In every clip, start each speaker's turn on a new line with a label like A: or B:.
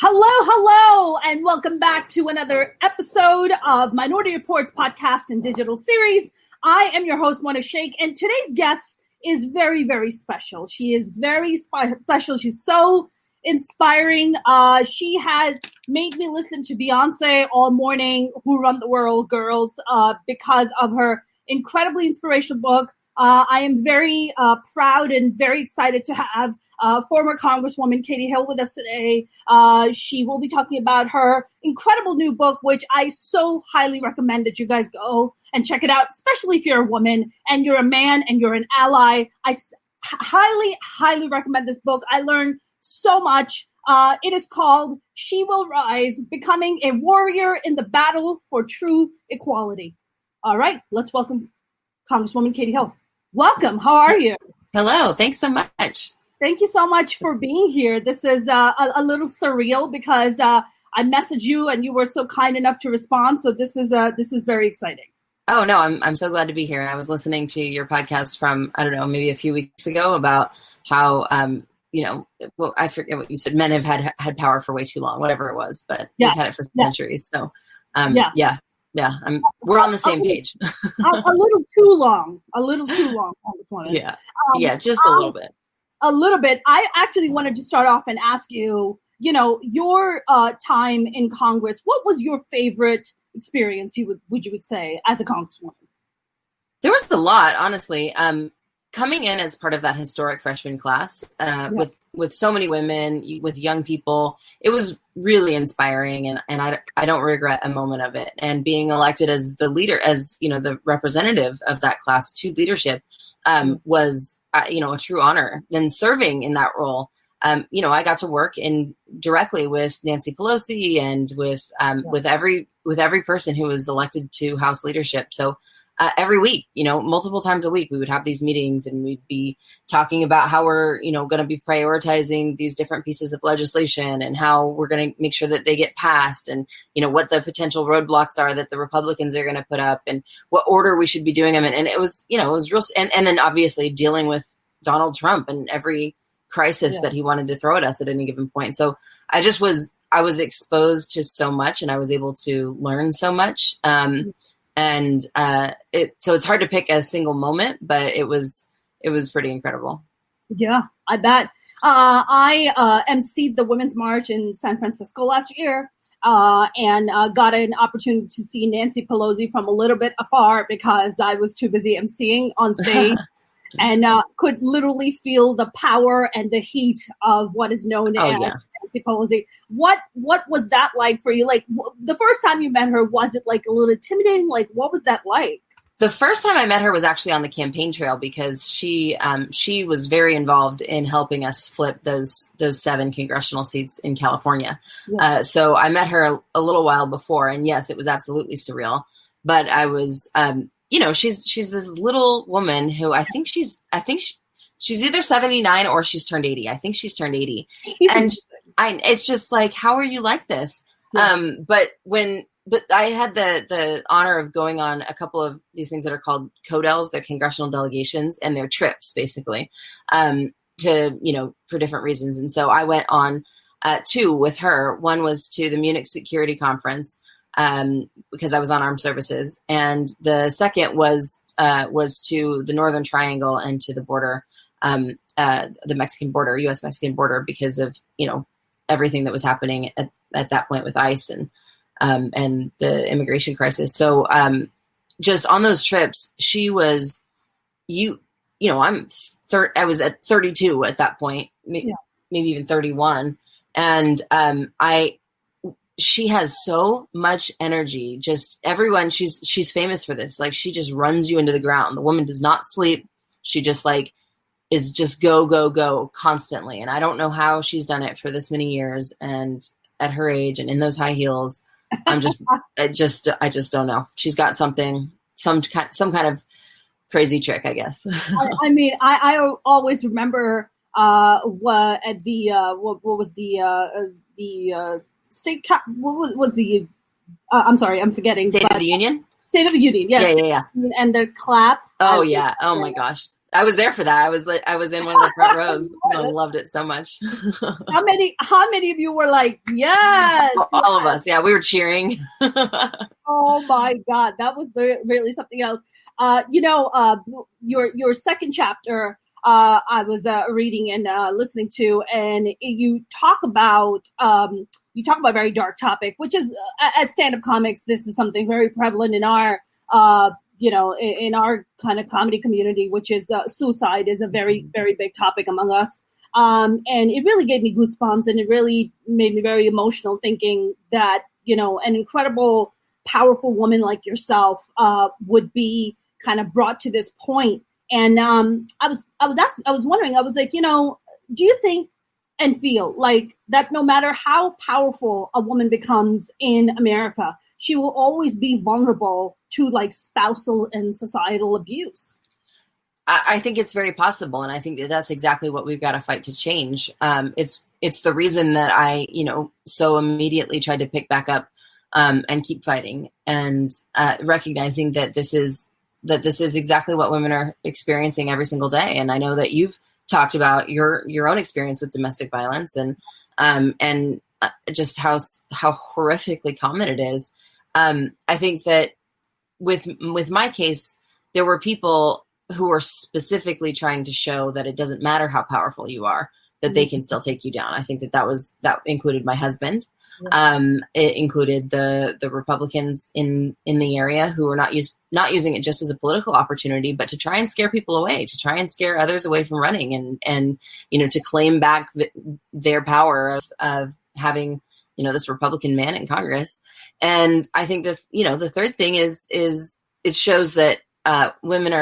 A: Hello, and welcome back to another episode of Minority Reportz podcast and digital series. I am your host, Mona Sheikh, and today's guest is very, very special. She is very special. She's so inspiring. She has made me listen to Beyonce all morning, Who Run the World Girls, because of her incredibly inspirational book. I am very proud and very excited to have former Congresswoman Katie Hill with us today. She will be talking about her incredible new book, which I so highly recommend that you guys go and check it out, especially if you're a woman and you're a man and you're an ally. I highly recommend this book. I learned so much. It is called She Will Rise, Becoming a Warrior in the Battle for True Equality. All right, let's welcome Congresswoman Katie Hill. Welcome. How are you?
B: Hello. Thanks so much.
A: Thank you so much for being here. This is a little surreal because I messaged you and you were so kind enough to respond. So this is very exciting.
B: Oh no, I'm so glad to be here. And I was listening to your podcast from, I don't know, maybe a few weeks ago about how well, I forget what you said. Men have had power for way too long, whatever it was, but we've had it for centuries. So yeah, we're on the same page.
A: a little too long. I just wanted.
B: Yeah, just a little bit.
A: A little bit. I actually wanted to start off and ask you, your time in Congress. What was your favorite experience? You would say as a congresswoman?
B: There was a lot, honestly. Coming in as part of that historic freshman class with so many women, with young people, it was really inspiring, and I don't regret a moment of it. And being elected as the leader, as the representative of that class to leadership, was a true honor. Then serving in that role, I got to work directly with Nancy Pelosi and with every person who was elected to House leadership. So. Every week, multiple times a week, we would have these meetings and we'd be talking about how we're, going to be prioritizing these different pieces of legislation and how we're going to make sure that they get passed and, what the potential roadblocks are that the Republicans are going to put up and what order we should be doing them in. And it was, it was real. And then obviously dealing with Donald Trump and every crisis that he wanted to throw at us at any given point. So I was exposed to so much and I was able to learn so much. So it's hard to pick a single moment, but it was pretty incredible.
A: Yeah, I bet. I emceed the Women's March in San Francisco last year and got an opportunity to see Nancy Pelosi from a little bit afar because I was too busy emceeing on stage and could literally feel the power and the heat of what is known as Nancy Pelosi. What was that like for you? Like the first time you met her, was it like a little intimidating? Like what was that like?
B: The first time I met her was actually on the campaign trail because she was very involved in helping us flip those 7 congressional seats in California. Yeah. So I met her a little while before, and yes, it was absolutely surreal. But I was, she's this little woman who I think she's either 79 or she's turned 80. I think she's turned 80, and it's just like, how are you like this? Yeah. But I had the honor of going on a couple of these things that are called CODELs, they're congressional delegations, and they're trips basically, for different reasons. And so I went on 2 with her. One was to the Munich Security Conference because I was on armed services, and the second was to the Northern Triangle and to the border, the Mexican border, U.S. Mexican border, because of everything that was happening at that point with ICE and the immigration crisis. So just on those trips, she was, I was at 32 at that point, maybe even 31. And she has so much energy, just everyone, she's famous for this. Like she just runs you into the ground. The woman does not sleep. She just is just go constantly. And I don't know how she's done it for this many years and at her age and in those high heels. I just don't know. She's got some kind of crazy trick, I guess.
A: I always remember what was the state cap? What was the? I'm sorry, I'm forgetting.
B: State of the Union.
A: State of the Union. Yes.
B: Yeah.
A: And the clap.
B: Oh yeah. Oh my gosh. I was there for that. I was in one of the front rows. I loved it so much.
A: How many of you were like, yes?
B: All of us. Yeah, we were cheering.
A: Oh my God, that was really something else. Your second chapter, I was reading and listening to, and you talk about a very dark topic, which is as stand-up comics, this is something very prevalent in our in our kind of comedy community, which is suicide is a very, very big topic among us. And it really gave me goosebumps, and it really made me very emotional, thinking that, an incredible, powerful woman like yourself would be kind of brought to this point. And I was wondering, I was like, do you think and feel like that no matter how powerful a woman becomes in America, she will always be vulnerable to like spousal and societal abuse?
B: I think it's very possible. And I think that that's exactly what we've got to fight to change. It's the reason that I, so immediately tried to pick back up and keep fighting, and recognizing that this is exactly what women are experiencing every single day. And I know that you've talked about your own experience with domestic violence and just how horrifically common it is. I think that with my case, there were people who were specifically trying to show that it doesn't matter how powerful you are, that they can still take you down. I think that included my husband. It included the Republicans in the area who were not using it just as a political opportunity, but to try and scare people away, to try and scare others away from running, and to claim back their power of having this Republican man in Congress. And I think that the third thing is it shows that women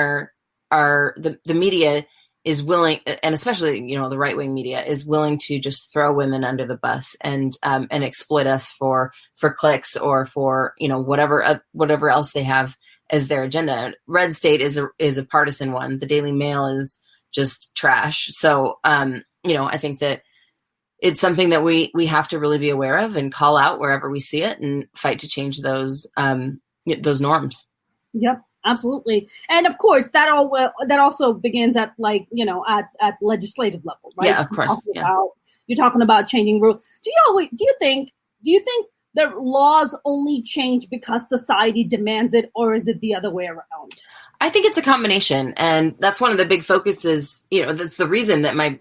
B: are the media is willing, and especially, the right-wing media is willing to just throw women under the bus and exploit us for clicks or for, whatever else they have as their agenda. Red State is a partisan one. The Daily Mail is just trash. So, I think that it's something that we have to really be aware of and call out wherever we see it and fight to change those norms.
A: Yep. Absolutely. And of course, that also begins at at legislative level, right?
B: Yeah, of course.
A: You're talking about changing rules. Do you think that laws only change because society demands it, or is it the other way around?
B: I think it's a combination, and that's one of the big focuses. That's the reason that my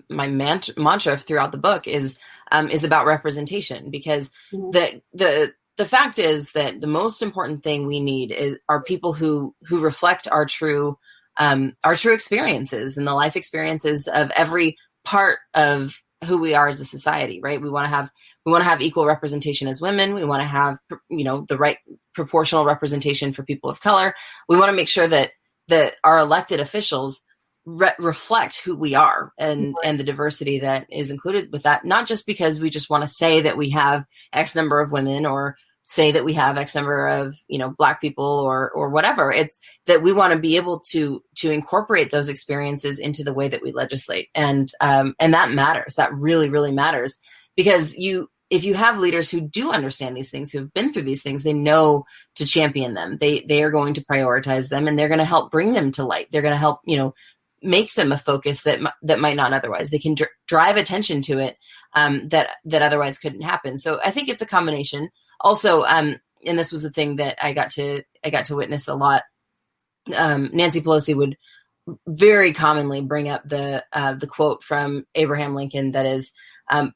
B: mantra throughout the book is about representation, because the fact is that the most important thing we need are people who reflect our true experiences and the life experiences of every part of who we are as a society, right? We want to have equal representation as women. We want to have, the right proportional representation for people of color. We want to make sure that our elected officials reflect who we are and the diversity that is included with that. Not just because we just want to say that we have X number of women or say that we have X number of, Black people or whatever. It's that we want to be able to incorporate those experiences into the way that we legislate. And that matters. That really, really matters, because if you have leaders who do understand these things, who have been through these things, they know to champion them. They are going to prioritize them, and they're going to help bring them to light. They're going to help, make them a focus that might not otherwise. They can drive attention to it that otherwise couldn't happen. So I think it's a combination. Also, and this was the thing that I got to witness a lot. Nancy Pelosi would very commonly bring up the quote from Abraham Lincoln that is,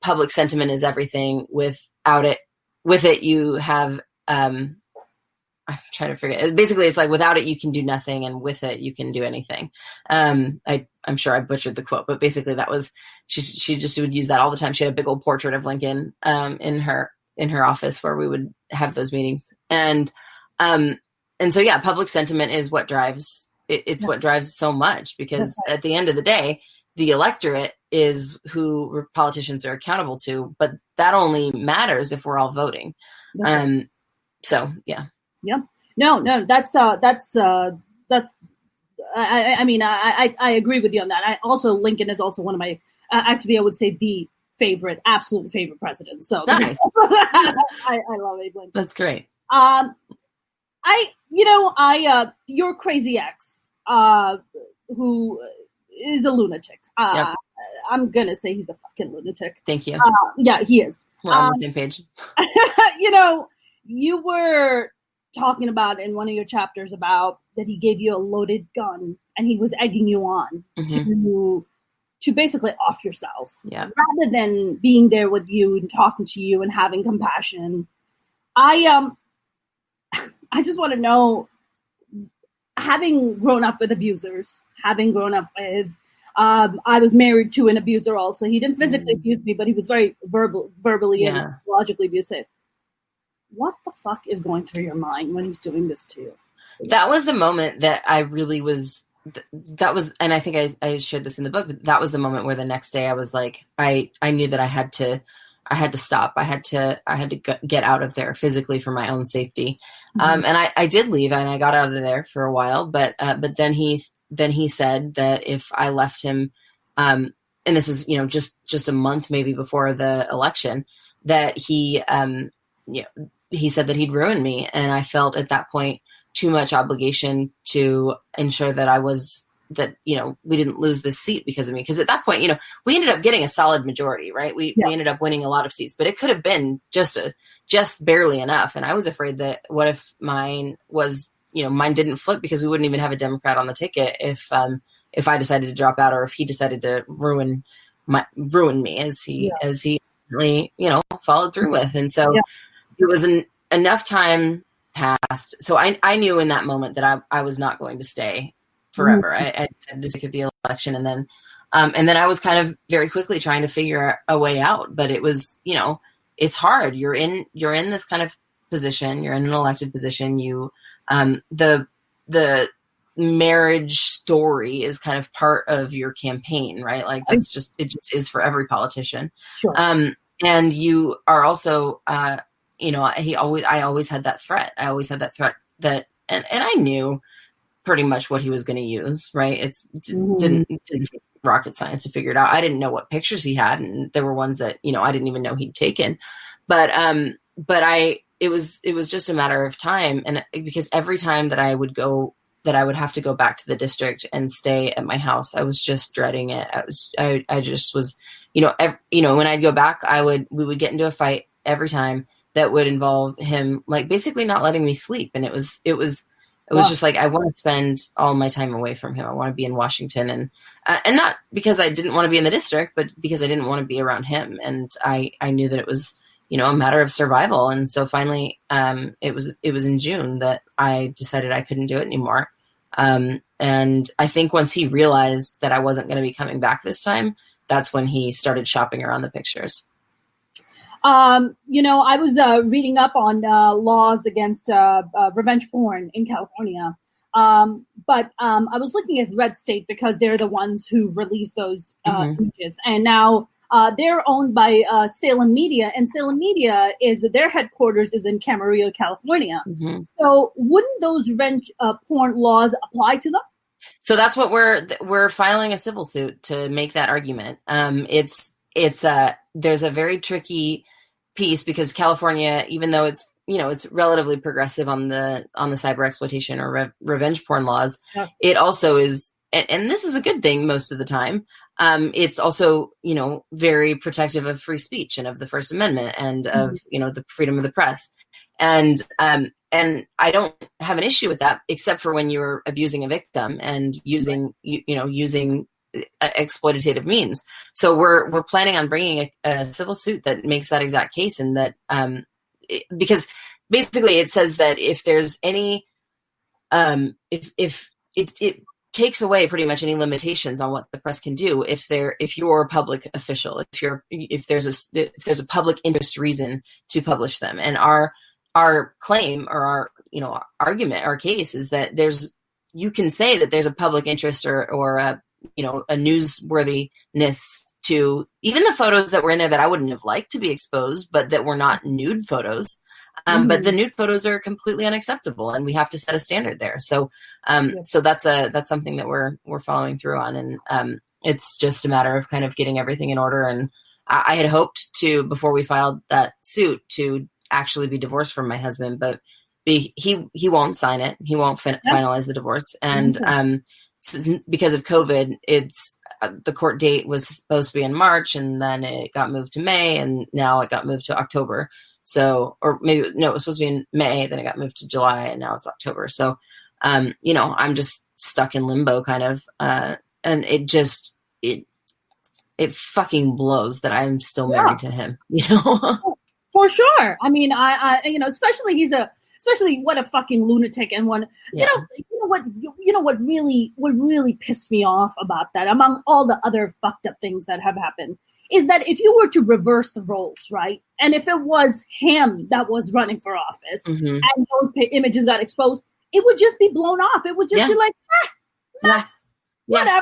B: public sentiment is everything. With it, you have, I'm trying to figure it. Basically, it's like, without it, you can do nothing. And with it, you can do anything. I'm sure I butchered the quote, but basically that was, she just would use that all the time. She had a big old portrait of Lincoln, in her office where we would have those meetings. And so, yeah, public sentiment is what drives it. It's what drives so much, because at the end of the day, the electorate is who politicians are accountable to, but that only matters if we're all voting. So, yeah. Yeah.
A: No, that's I mean, I agree with you on that. Lincoln is also one of my, actually, I would say the absolute favorite president. So
B: nice.
A: I love Abe Lincoln.
B: That's great.
A: Your Crazy Ex who is a lunatic.
B: Yep.
A: I'm going to say he's a fucking lunatic.
B: Thank you.
A: Yeah, he is.
B: We're on the same page.
A: You were talking about in one of your chapters about that he gave you a loaded gun and he was egging you on to basically off yourself.
B: Yeah.
A: Rather than being there with you and talking to you and having compassion. I just want to know, having grown up with abusers, having grown up with, I was married to an abuser also. He didn't physically abuse me, but he was very verbally and psychologically abusive. What the fuck is going through your mind when he's doing this to you?
B: That was the moment that I really was, and I think I shared this in the book, but that was the moment where the next day I was like, I knew that I had to stop. I had to get out of there physically for my own safety. And I did leave and I got out of there for a while, but then he said that if I left him, and this is, just a month maybe before the election, that he said that he'd ruin me. And I felt at that point too much obligation to ensure that we didn't lose this seat because of me. Because at that point, we ended up getting a solid majority, right? We ended up winning a lot of seats, but it could have been just barely enough. And I was afraid that what if mine didn't flip, because we wouldn't even have a Democrat on the ticket if I decided to drop out, or if he decided to ruin me as he really, followed through with. And so it was enough time passed. So I knew in that moment that I was not going to stay forever. I said to take the election, and then I was kind of very quickly trying to figure a way out. But it was, it's hard. You're in this kind of position. You're in an elected position. You, the marriage story is kind of part of your campaign, right? Like it just is for every politician.
A: Sure.
B: And you are also, I always had that threat. I always had that threat that, and I knew pretty much what he was going to use, right? It didn't take rocket science to figure it out. I didn't know what pictures he had, and there were ones that, I didn't even know he'd taken. But it was just a matter of time. And because every time that I would have to go back to the district and stay at my house, I was just dreading it. I just was, when I'd go back, we would get into a fight every time that would involve him, like basically not letting me sleep. And it was just like, I want to spend all my time away from him. I want to be in Washington, and not because I didn't want to be in the district, but because I didn't want to be around him. And I knew that it was, a matter of survival. And so finally, it was in June that I decided I couldn't do it anymore. And I think once he realized that I wasn't going to be coming back this time, that's when he started shopping around the pictures.
A: I was reading up on laws against revenge porn in California. But I was looking at Red State because they're the ones who release those images. And now they're owned by Salem Media, and Salem Media their headquarters is in Camarillo, California. So wouldn't those revenge porn laws apply to them?
B: So that's what we're filing a civil suit to make that argument. There's a very tricky piece because California, even though it's relatively progressive on the cyber exploitation or revenge porn laws, it also is, and this is a good thing most of the time. It's also, very protective of free speech and of the First Amendment and of, the freedom of the press. And I don't have an issue with that, except for when you're abusing a victim and using exploitative means. So we're planning on bringing a civil suit that makes that exact case, and that because basically it says that if there's any if it takes away pretty much any limitations on what the press can do if you're a public official, if there's a public interest reason to publish them. And our claim or our argument, our case is that you can say that there's a public interest or a newsworthiness to even the photos that were in there that I wouldn't have liked to be exposed, but that were not nude photos. But the nude photos are completely unacceptable, and we have to set a standard there. So, so that's something that we're following through on, and it's just a matter of kind of getting everything in order. And I had hoped to, before we filed that suit, to actually be divorced from my husband, but he won't sign it. He won't finalize the divorce, and because of COVID, it's the court date was supposed to be in March, and then it got moved to May, and now it got moved to October. So, or maybe, no, it was supposed to be in May, then it got moved to July, and now it's October. So, you know, I'm just stuck in limbo kind of. And it fucking blows that I'm still married to him, you know?
A: For sure. I mean, I you know, especially what a fucking lunatic, and one, you know what really pissed me off about that, among all the other fucked up things that have happened, is that if you were to reverse the roles, right? And if it was him that was running for office and those images got exposed, it would just be blown off. It would just be like, whatever.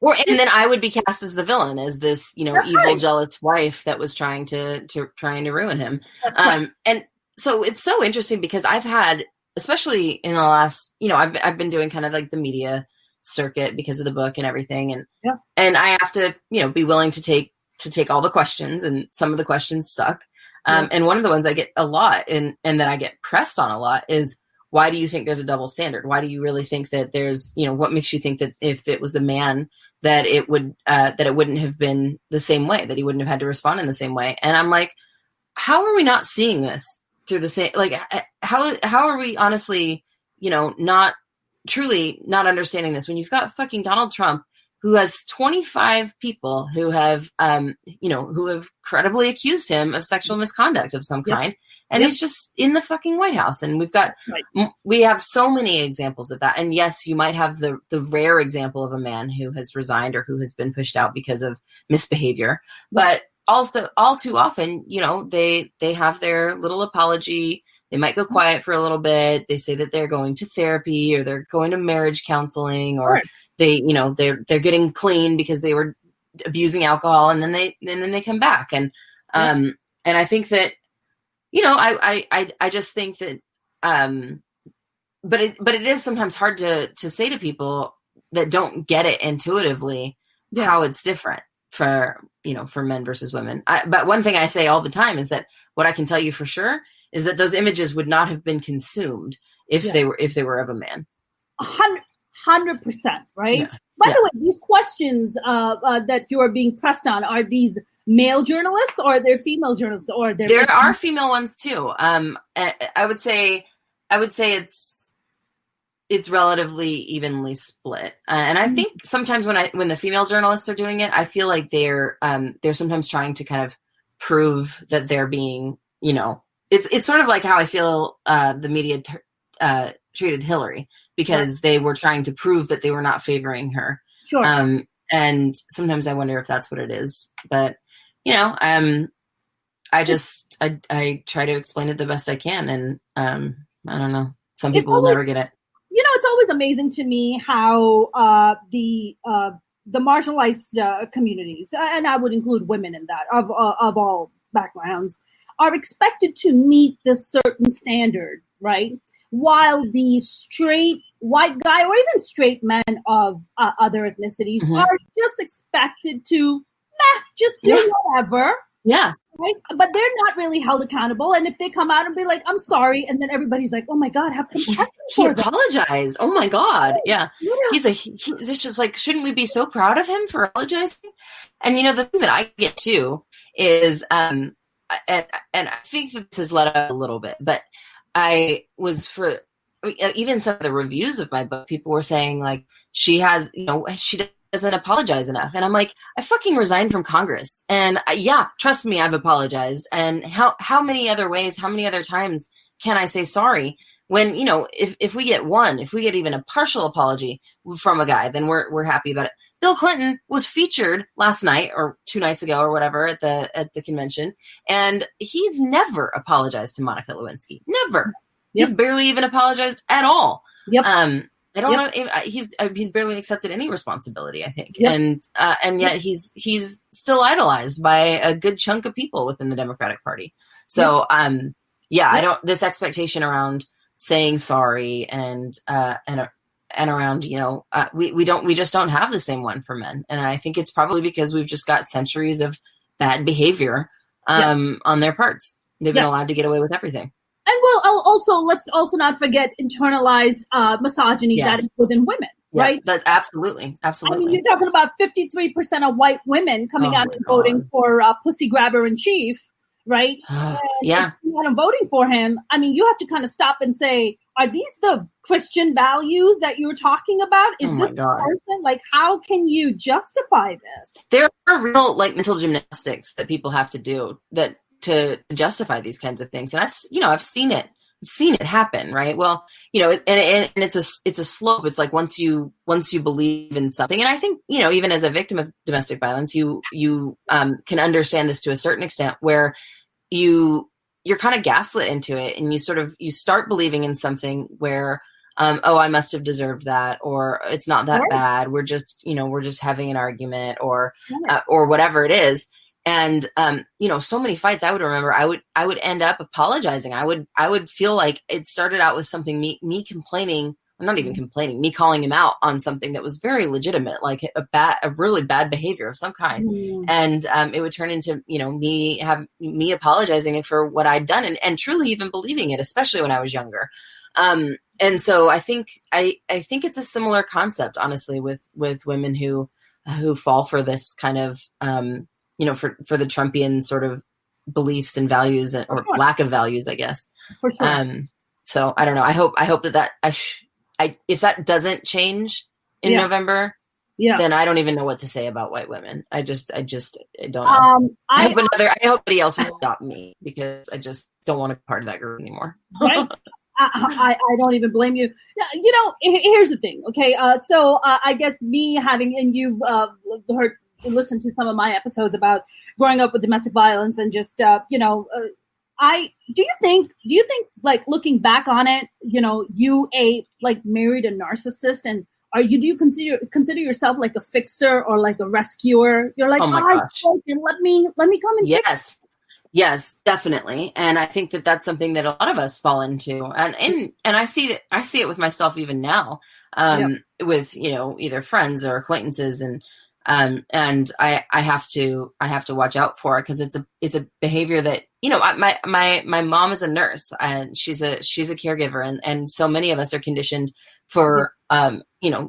B: And then I would be cast as the villain, as this, you know, evil, jealous wife that was trying to ruin him. And so it's so interesting because I've had, especially in the last, you know, I've been doing kind of like the media circuit because of the book and everything, and I have to, you know, be willing to take all the questions, and some of the questions suck. And one of the ones I get a lot and that I get pressed on a lot is, why do you think there's a double standard? Why do you really think that there's, you know, what makes you think that if it was the man that it would, that it wouldn't have been the same way, that he wouldn't have had to respond in the same way? And I'm like, how are we not seeing this through the same, like, how are we honestly, you know, not truly not understanding this when you've got fucking Donald Trump, who has 25 people who have, you know, who have credibly accused him of sexual misconduct of some kind. And he's just in the fucking White House. And we have so many examples of that. And yes, you might have the rare example of a man who has resigned or who has been pushed out because of misbehavior. But also all too often, you know, they have their little apology. They might go quiet for a little bit. They say that they're going to therapy, or they're going to marriage counseling, or they, you know, they're getting clean because they were abusing alcohol, and then they come back. And I think that, you know, I just think that, but it is sometimes hard to say to people that don't get it intuitively how it's different for, you know, for men versus women. But one thing I say all the time is that what I can tell you for sure is that those images would not have been consumed if they were of a man.
A: 100%, right? Yeah. By the way, these questions that you are being pressed on, are these male journalists, or are they female journalists, or
B: there are female ones too? I would say it's relatively evenly split, and I think sometimes when the female journalists are doing it, I feel like they're sometimes trying to kind of prove that they're being, you know, it's sort of like how I feel the media treated Hillary, because they were trying to prove that they were not favoring her.
A: Sure.
B: And sometimes I wonder if that's what it is. But, you know, I try to explain it the best I can. And I don't know. Some people will never get it.
A: You know, it's always amazing to me how the marginalized communities, and I would include women in that, of all backgrounds, are expected to meet this certain standard, right? While the straight white guy, or even straight men of other ethnicities, are just expected to just do whatever.
B: Yeah.
A: Right? But they're not really held accountable. And if they come out and be like, I'm sorry, and then everybody's like, oh my God, have compassion.
B: He apologized. Oh my God. Yeah. It's just like, shouldn't we be so proud of him for apologizing? And, you know, the thing that I get too is, and I think that this has let up a little bit, but I was for even some of the reviews of my book, people were saying like, she doesn't apologize enough. And I'm like, I fucking resigned from Congress. And trust me, I've apologized. And how many other ways, how many other times can I say sorry when, you know, if we get even a partial apology from a guy, then we're happy about it. Bill Clinton was featured last night or 2 nights ago or whatever at the convention, and he's never apologized to Monica Lewinsky. Never. Yep. He's barely even apologized at all.
A: Yep.
B: I don't know. He's barely accepted any responsibility, I think. Yep. And yet he's still idolized by a good chunk of people within the Democratic Party. So, this expectation around saying sorry and around, you know, we just don't have the same one for men. And I think it's probably because we've just got centuries of bad behavior on their parts. They've been allowed to get away with everything.
A: And let's also not forget internalized misogyny that is within women, right?
B: That's absolutely.
A: I mean, you're talking about 53% of white women coming out and voting for Pussy Grabber in Chief, right?
B: Yeah.
A: And voting for him. I mean, you have to kind of stop and say, are these the Christian values that you're talking about? Is this person? Like, how can you justify this?
B: There are real mental gymnastics that people have to do to justify these kinds of things. And I've seen it. I've seen it happen, right? Well, and it's a slope. It's like once you believe in something, and I think, even as a victim of domestic violence, you can understand this to a certain extent, where you're kind of gaslit into it, and you start believing in something where, I must have deserved that, or it's not that bad. We're just having an argument, or whatever it is. And, so many fights I would remember, I would end up apologizing. I would feel like it started out with something, me complaining, or not even complaining, me calling him out on something that was very legitimate, like a really bad behavior of some kind. And, it would turn into, me apologizing for what I'd done, and truly even believing it, especially when I was younger. And so I think it's a similar concept, honestly, with women who fall for this kind of, for the Trumpian sort of beliefs and values, or lack of values, I guess.
A: For sure.
B: So I don't know. I hope that if that doesn't change in November, then I don't even know what to say about white women. I just don't know. I hope nobody else will stop me, because I just don't want to be part of that group anymore.
A: Right. I don't even blame you. Here's the thing. Okay. So I guess me having, and you've listened to some of my episodes about growing up with domestic violence, and just, do you think like, looking back on it, you married a narcissist, and do you consider yourself like a fixer or like a rescuer? You're like, let me come and fix.
B: Yes, definitely. And I think that that's something that a lot of us fall into. And I see it with myself even now, with, either friends or acquaintances, and I have to watch out for it, because it's a behavior that, my mom is a nurse, and she's a caregiver, and so many of us are conditioned for,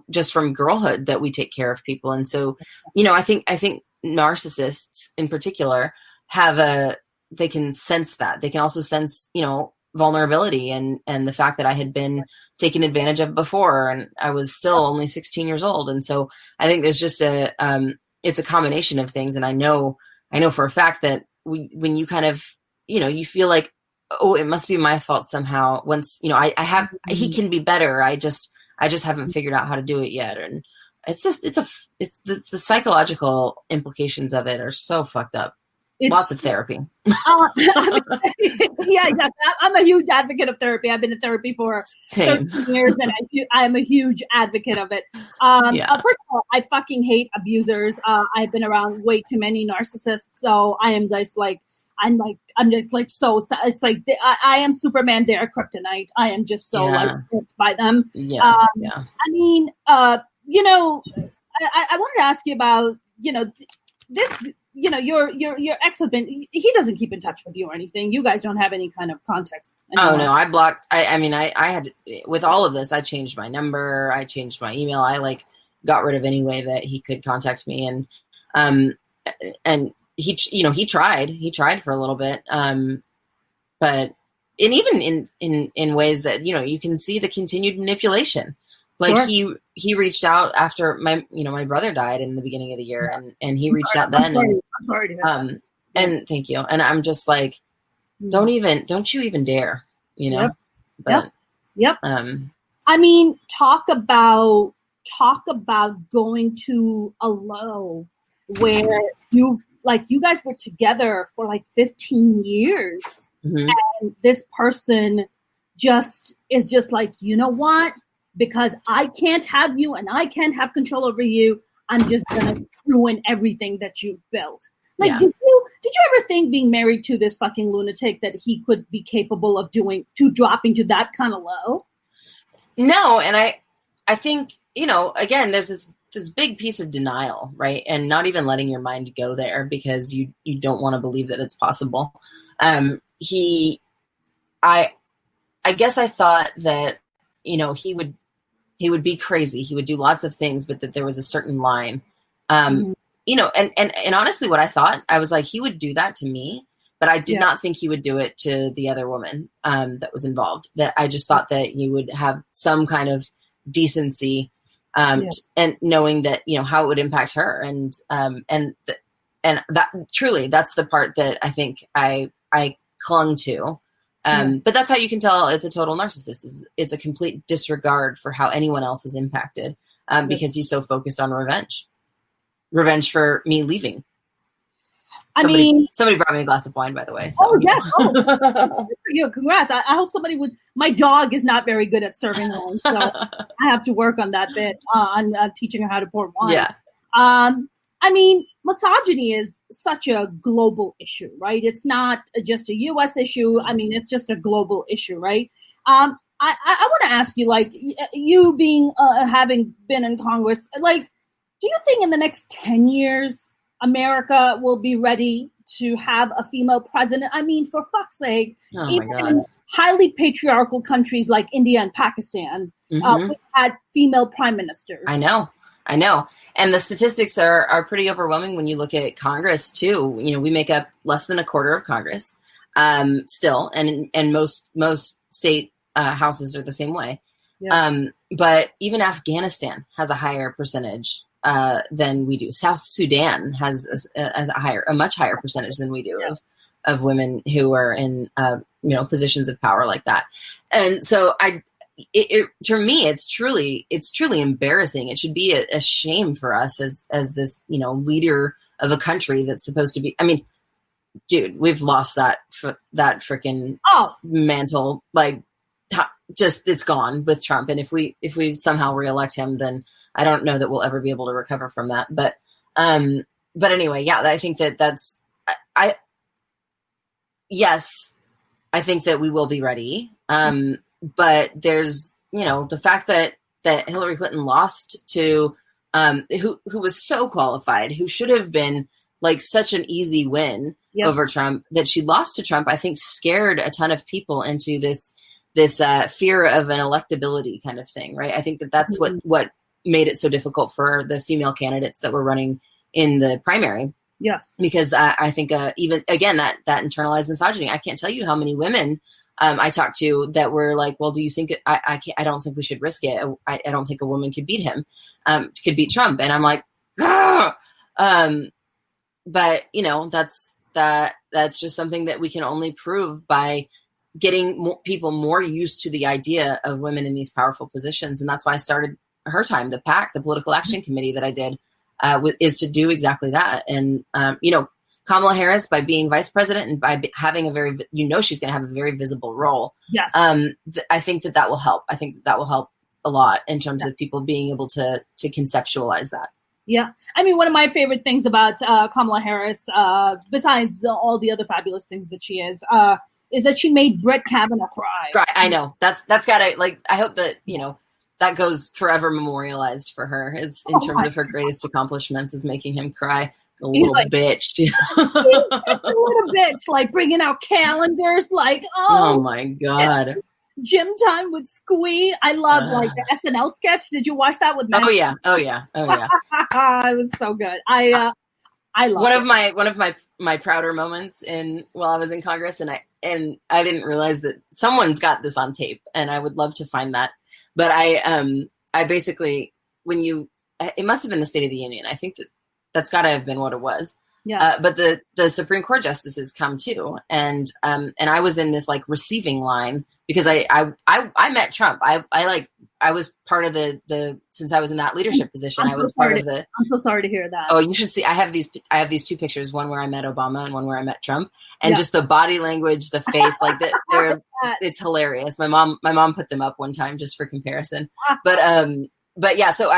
B: just from girlhood, that we take care of people. And so, I think narcissists in particular they can sense that. They can also sense, vulnerability, and the fact that I had been taken advantage of before, and I was still only 16 years old. And so I think there's just it's a combination of things. And I know for a fact that when you kind of, you feel like, oh, it must be my fault somehow. Once, he can be better. I just haven't figured out how to do it yet. And it's the psychological implications of it are so fucked up. Lots of therapy.
A: Yeah, exactly. I'm a huge advocate of therapy. I've been in therapy for 13 years, and I am a huge advocate of it. First of all, I fucking hate abusers. I've been around way too many narcissists, so I am just like, so it's like I am Superman, they're kryptonite. I am just so gripped by them. I mean, I wanted to ask you about, this, your ex-husband, he doesn't keep in touch with you or anything. You guys don't have any kind of context anymore.
B: Oh no, I blocked. I had, with all of this, I changed my number. I changed my email. I got rid of any way that he could contact me. And he tried for a little bit. But, and even in ways that, you can see the continued manipulation. Like he reached out after my brother died in the beginning of the year, and he reached out then.
A: I'm sorry to hear that.
B: And thank you. And I'm just like, don't you even dare,
A: Yep.
B: But,
A: yep. I mean, talk about going to a low where you guys were together for 15 years, and this person is just like, you know what? Because I can't have you and I can't have control over you, I'm just gonna ruin everything that you've built. Did you ever think, being married to this fucking lunatic, that he could be capable of dropping to that kind of low?
B: No, and I think, again, there's this big piece of denial, right? And not even letting your mind go there, because you don't want to believe that it's possible. I guess I thought that, he he would be crazy. He would do lots of things, but that there was a certain line. You know, and honestly, what I thought, I was like, he would do that to me, but I did not think he would do it to the other woman that was involved. That I just thought that you would have some kind of decency, and knowing that, you know, how it would impact her, and that truly, that's the part that I think I clung to. But that's how you can tell it's a total narcissist. It's a complete disregard for how anyone else is impacted, because he's so focused on revenge for me leaving. Somebody brought me a glass of wine, by the way. So,
A: oh, yes. Good for you. Congrats. I hope somebody would. My dog is not very good at serving wine, so I have to work on that bit, on teaching her how to pour wine. Yeah. I mean, misogyny is such a global issue, right? It's not just a U.S. issue. I mean, it's just a global issue, right? I want to ask you, like, you being having been in Congress, like, do you think in the next 10 years, America will be ready to have a female president? I mean, for fuck's sake, even in highly patriarchal countries like India and Pakistan, we've had female prime ministers.
B: I know. And the statistics are pretty overwhelming when you look at Congress too. You know, we make up less than a quarter of Congress still, and most state houses are the same way. Yeah. But even Afghanistan has a higher percentage than we do. South Sudan has a much higher percentage than we do of women who are in positions of power like that. And so to me, it's truly embarrassing. It should be a shame for us as this, you know, leader of a country that's supposed to be. I mean, dude, we've lost that freaking mantle. Like, just it's gone with Trump. And if we somehow reelect him, then I don't know that we'll ever be able to recover from that. But anyway, yeah, I think I think that we will be ready. But there's, you know, the fact that Hillary Clinton lost to who was so qualified, who should have been like such an easy win over Trump, that she lost to Trump, I think scared a ton of people into this fear of an electability kind of thing, right? I think that's what made it so difficult for the female candidates that were running in the primary.
A: Yes. Because
B: I think even, again, that internalized misogyny, I can't tell you how many women I talked to that were like, well, do you think I don't think we should risk it. I don't think a woman could beat him, could beat Trump. And I'm like, but you know, that's just something that we can only prove by getting people more used to the idea of women in these powerful positions. And that's why I started her time, the PAC, the Political Action Committee that I did, is to do exactly that. And, you know, Kamala Harris, by being vice president and by having she's going to have a very visible role. Yes. I think that will help. I think that will help a lot in terms of people being able to conceptualize that.
A: Yeah. I mean, one of my favorite things about Kamala Harris, besides all the other fabulous things that she is that she made Brett Kavanaugh cry.
B: I know. That's gotta, like, I hope that, you know, that goes forever memorialized for her. It's in terms of her greatest accomplishments is making him cry. A little bitch. He's a
A: little bitch, like bringing out calendars, like,
B: oh my God.
A: Gym time with Squee. I love like the SNL sketch. Did you watch that with Matt?
B: Oh yeah.
A: It was so good. I love
B: one of my prouder moments while I was in Congress, and I didn't realize that someone's got this on tape, and I would love to find that. But I basically, it must have been the State of the Union. I think that's got to have been what it was. Yeah. But the Supreme Court justices come too, and I was in this like receiving line because I met Trump. I was part of the since I was in that leadership position. I was part of the.
A: I'm so sorry to hear that.
B: Oh, you should see. I have these two pictures. One where I met Obama and one where I met Trump. And just the body language, the face, like it's hilarious. My mom put them up one time just for comparison. But yeah. So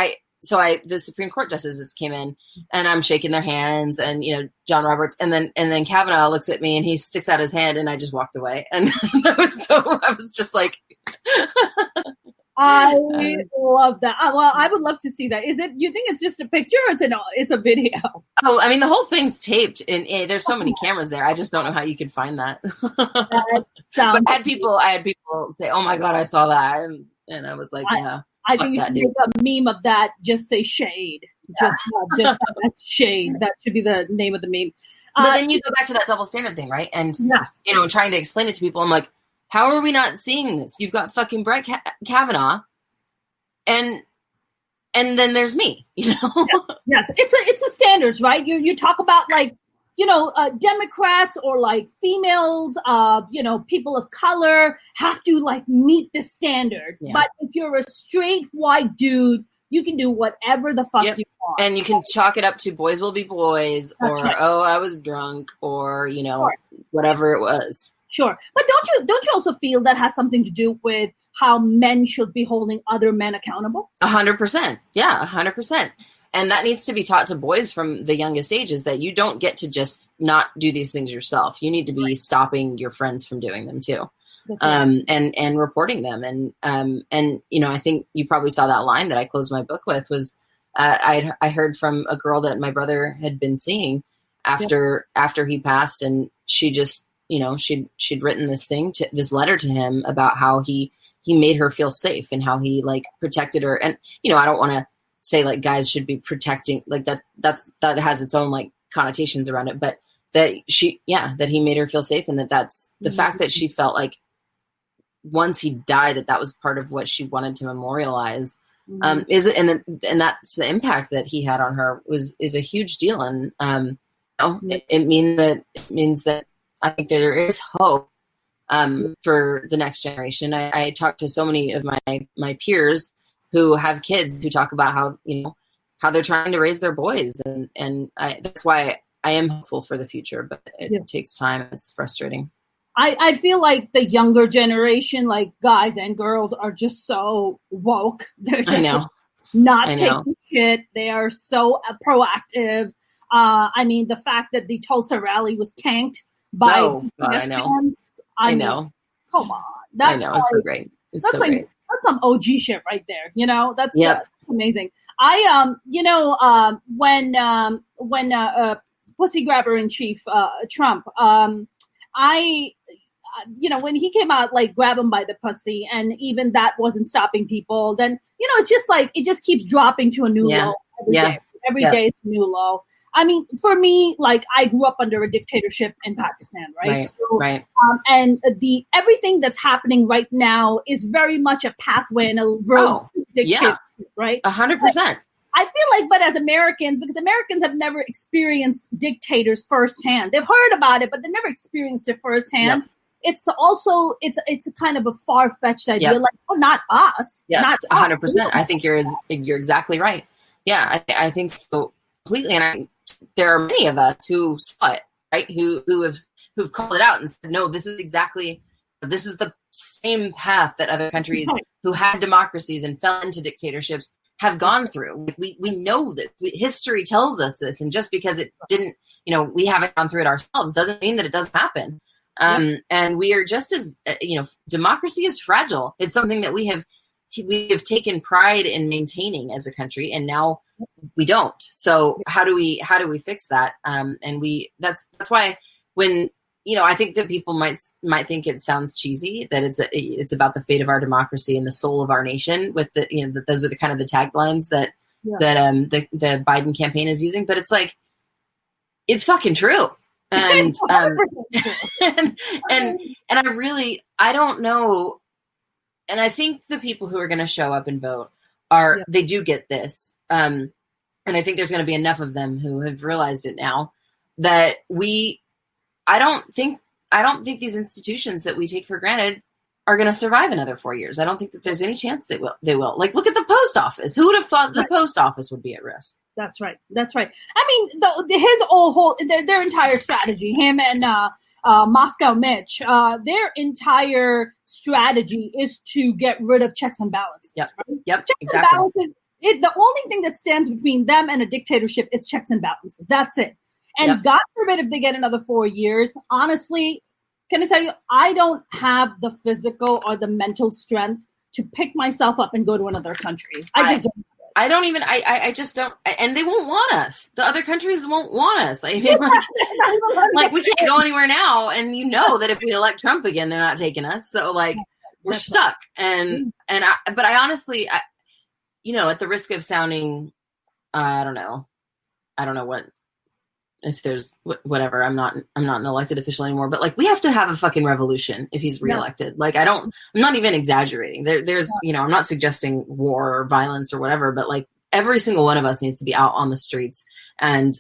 B: the Supreme Court justices came in, and I'm shaking their hands, and you know, John Roberts, and then Kavanaugh looks at me and he sticks out his hand, and I just walked away, and I was just like.
A: I love that. Well, I would love to see that. You think it's just a picture or it's a video?
B: Oh, I mean, the whole thing's taped and there's so many cameras there. I just don't know how you could find that. But I had people say, oh my God, I saw that. And I was like, yeah.
A: I think you should make a meme of that. Just say shade. Just that's shade. That should be the name of the meme.
B: But then you go back to that double standard thing, right? And, trying to explain it to people, I'm like, how are we not seeing this? You've got fucking Brett Kavanaugh, and then there's me,
A: Yes, it's a standards, right? You talk about like, Democrats or like females, people of color have to like meet the standard. Yeah. But if you're a straight white dude, you can do whatever the fuck you want.
B: And you can chalk it up to boys will be boys, or, I was drunk, or, whatever it was.
A: Sure. But don't you also feel that has something to do with how men should be holding other men accountable?
B: 100%. Yeah, 100%. And that needs to be taught to boys from the youngest ages, that you don't get to just not do these things yourself. You need to be stopping your friends from doing them too. And reporting them. And I think you probably saw that line that I closed my book with was, I heard from a girl that my brother had been seeing after he passed. And she just, she'd written this letter to him about how he made her feel safe and how he like protected her. And, I don't want to say like guys should be protecting like that. That has its own like connotations around it, but that he made her feel safe. And that's the fact that she felt like once he died, that was part of what she wanted to memorialize. And that's the impact that he had on her is a huge deal. And, it means that I think there is hope, for the next generation. I talked to so many of my peers who have kids who talk about how they're trying to raise their boys. And that's why I am hopeful for the future, but it takes time. It's frustrating.
A: I feel like the younger generation, like guys and girls, are just so woke. They're just not taking shit. They are so proactive. The fact that the Tulsa rally was tanked by
B: I know. I know.
A: Come on.
B: It's so great. That's
A: some OG shit right there. That's amazing. I when pussy grabber in chief Trump, when he came out, like, grab him by the pussy, and even that wasn't stopping people, then, it's just like, it just keeps dropping to a new low every day. Every day is a new low. I mean, for me, like, I grew up under a dictatorship in Pakistan, right? And everything that's happening right now is very much a pathway and a road to dictatorship, right?
B: 100%.
A: I feel like, but as Americans, because Americans have never experienced dictators firsthand. They've heard about it, but they've never experienced it firsthand. Yep. It's also, it's a kind of a far-fetched idea, like, not us.
B: Yeah,
A: not
B: 100%. I think you're exactly right. Yeah, I think so completely. And there are many of us who saw it, right? Who've called it out and said, no, this is the same path that other countries who had democracies and fell into dictatorships have gone through. We know that history tells us this, and just because it didn't, we haven't gone through it ourselves doesn't mean that it doesn't happen. And we are just as, democracy is fragile. It's something that we have taken pride in maintaining as a country, and now we don't. So how do we fix that? And that's why when, I think that people might think it sounds cheesy, that it's about the fate of our democracy and the soul of our nation, with that those are the kind of the taglines that the Biden campaign is using, but it's like, it's fucking true. And, and I don't know. And I think the people who are going to show up and vote they do get this. And I think there's going to be enough of them who have realized it now that I don't think these institutions that we take for granted are going to survive another 4 years. I don't think that there's any chance they will. Like, look at the post office. Who would have thought the post office would be at risk?
A: That's right. I mean, his whole their entire strategy, him and Moscow Mitch, their entire strategy is to get rid of checks and balances.
B: Yep.
A: Right?
B: Yep.
A: Checks
B: Exactly.
A: and balances. The only thing that stands between them and a dictatorship is checks and balances. That's it. And God forbid if they get another 4 years. Honestly, can I tell you, I don't have the physical or the mental strength to pick myself up and go to another country. I just don't.
B: I just don't. And they won't want us. The other countries won't want us. Like we can't go anywhere now. And that if we elect Trump again, they're not taking us. So like we're stuck. But I honestly, at the risk of sounding, I don't know what, if there's whatever, I'm not an elected official anymore, but like, we have to have a fucking revolution if he's reelected. Like, I'm not even exaggerating. There's, I'm not suggesting war or violence or whatever, but like, every single one of us needs to be out on the streets and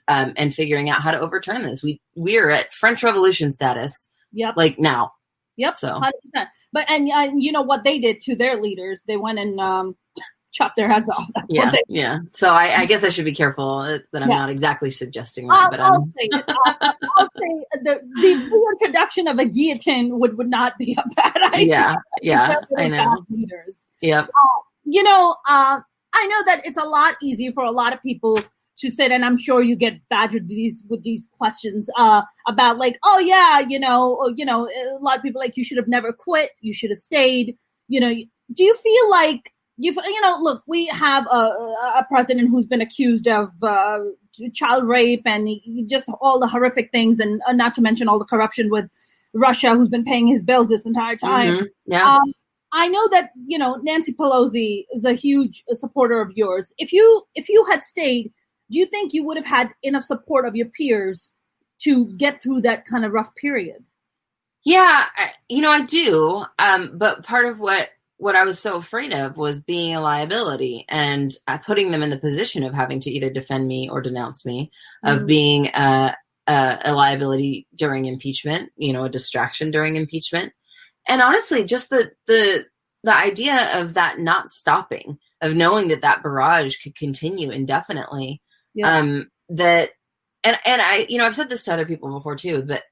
B: figuring out how to overturn this. We're at French Revolution status.
A: Yep.
B: Like now.
A: Yep.
B: So
A: 100%. But, and you know what they did to their leaders? They went and, chop their heads off.
B: Yeah. So I guess I should be careful that I'm not exactly suggesting that. But
A: I'll say it. I'll say the introduction of a guillotine would not be a bad idea.
B: Yeah. I know.
A: Leaders.
B: Yep.
A: I know that it's a lot easier for a lot of people to sit, and I'm sure you get badgered with these questions about like, oh yeah, a lot of people like, you should have never quit, you should have stayed. Do you feel like look, we have a president who's been accused of child rape and just all the horrific things, and not to mention all the corruption with Russia, who's been paying his bills this entire time.
B: Mm-hmm. Yeah.
A: I know that, Nancy Pelosi is a huge supporter of yours. If you had stayed, do you think you would have had enough support of your peers to get through that kind of rough period?
B: Yeah, I do. But part of what I was so afraid of was being a liability and putting them in the position of having to either defend me or denounce me, of being a liability during impeachment, a distraction during impeachment. And honestly, just the idea of that not stopping, of knowing that barrage could continue indefinitely. Yeah. I've said this to other people before too, but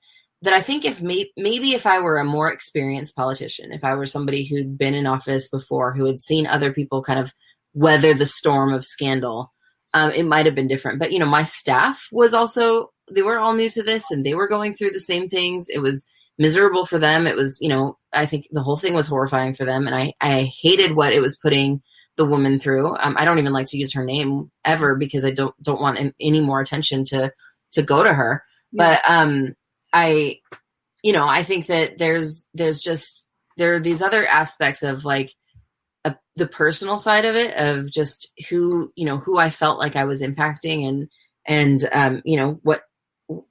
B: that I think if maybe if I were a more experienced politician, if I were somebody who'd been in office before, who had seen other people kind of weather the storm of scandal, it might have been different. But, my staff was also, they were all new to this and they were going through the same things. It was miserable for them. It was, I think the whole thing was horrifying for them. And I hated what it was putting the woman through. I don't even like to use her name ever because I don't want any more attention to go to her. Yeah. But, I think that there are these other aspects of like the personal side of it, of just who I felt like I was impacting and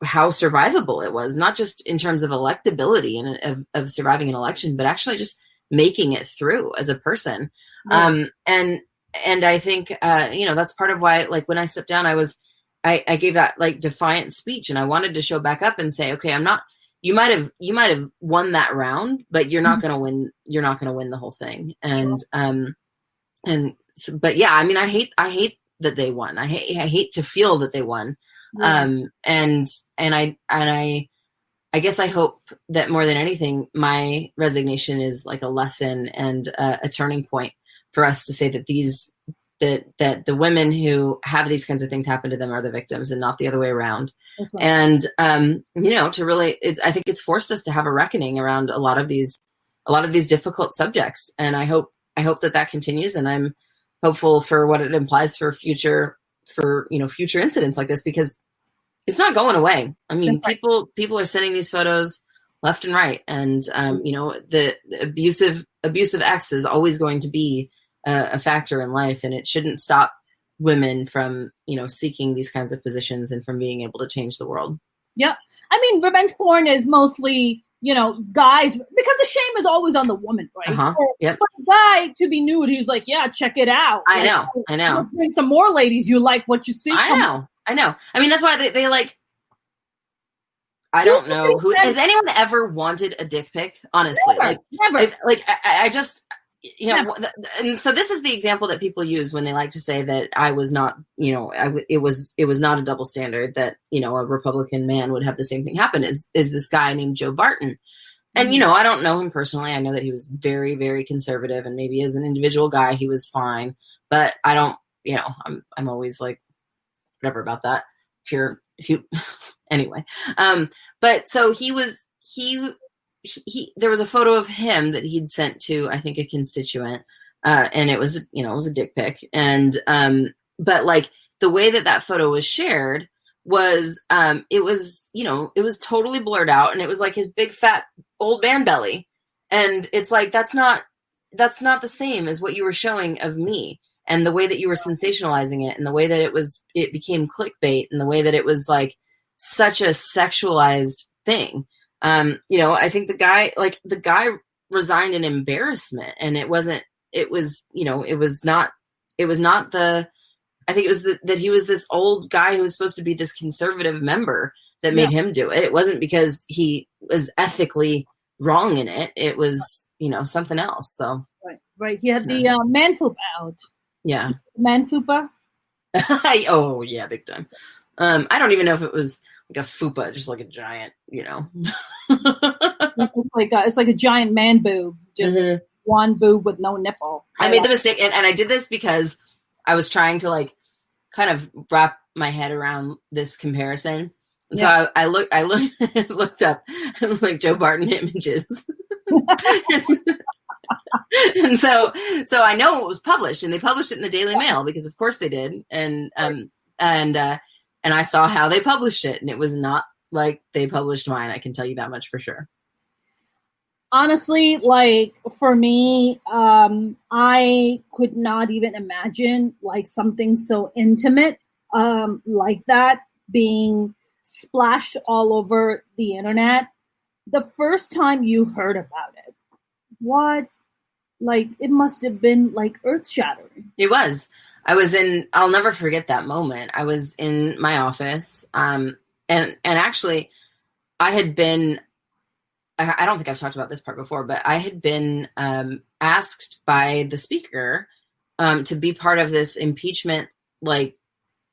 B: how survivable it was, not just in terms of electability and of surviving an election, but actually just making it through as a person. Yeah. And I think, that's part of why, like when I stepped down, I gave that like defiant speech, and I wanted to show back up and say, okay, you might have won that round, but you're not going to win. You're not going to win the whole thing. And, sure. But yeah, I mean, I hate that they won. I hate to feel that they won. Yeah. And I guess I hope that more than anything, my resignation is like a lesson and a turning point for us to say that that the women who have these kinds of things happen to them are the victims and not the other way around. Right. And, to really, I think it's forced us to have a reckoning around a lot of these difficult subjects. And I hope that continues. And I'm hopeful for what it implies for future incidents like this, because it's not going away. I mean, right. people are sending these photos left and right. And, the abusive ex is always going to be a factor in life, and it shouldn't stop women from, seeking these kinds of positions and from being able to change the world.
A: Yeah. I mean, revenge porn is mostly, guys, because the shame is always on the woman, right?
B: Uh-huh. Yep.
A: For the guy to be nude, he's like, yeah, check it out.
B: I know.
A: Bring some more ladies. You like what you see.
B: I know. I mean, that's why they like, I don't know who, has anyone ever wanted a dick pic? Honestly, never. I just, and so this is the example that people use when they like to say that I was not, it was not a double standard, that, a Republican man would have the same thing happen, is this guy named Joe Barton. And, I don't know him personally. I know that he was very, very conservative, and maybe as an individual guy, he was fine, but I don't, I'm always like, whatever about that. Anyway. But so there was a photo of him that he'd sent to, I think, a constituent, and it was a dick pic. And, but like the way that photo was shared was, it was totally blurred out, and it was like his big fat old man belly. And it's like, that's not the same as what you were showing of me. and the way that you were sensationalizing it, and the way that it became clickbait, and the way that it was like such a sexualized thing. I think the guy resigned in embarrassment, and it was not I think it was that he was this old guy who was supposed to be this conservative member that made him do it. It wasn't because he was ethically wrong in it. It was, something else. So
A: right. He had the man fupa out.
B: Yeah.
A: Man fupa.
B: Oh yeah, big time. I don't even know if it was like a fupa, just like a giant,
A: It's like a giant man boob, just one boob with no nipple.
B: I made the mistake, and I did this because I was trying to like kind of wrap my head around this comparison. So I looked up, it was like Joe Barton images. And so I know it was published, and they published it in the Daily Mail because of course they did. And I saw how they published it, and it was not like they published mine. I can tell you that much for sure.
A: Honestly, like for me, I could not even imagine like something so intimate like that being splashed all over the internet. The first time you heard about it, it must have been like earth shattering.
B: It was. I'll never forget that moment. I was in my office, and actually I had been, I don't think I've talked about this part before, but I had been asked by the speaker to be part of this impeachment, like,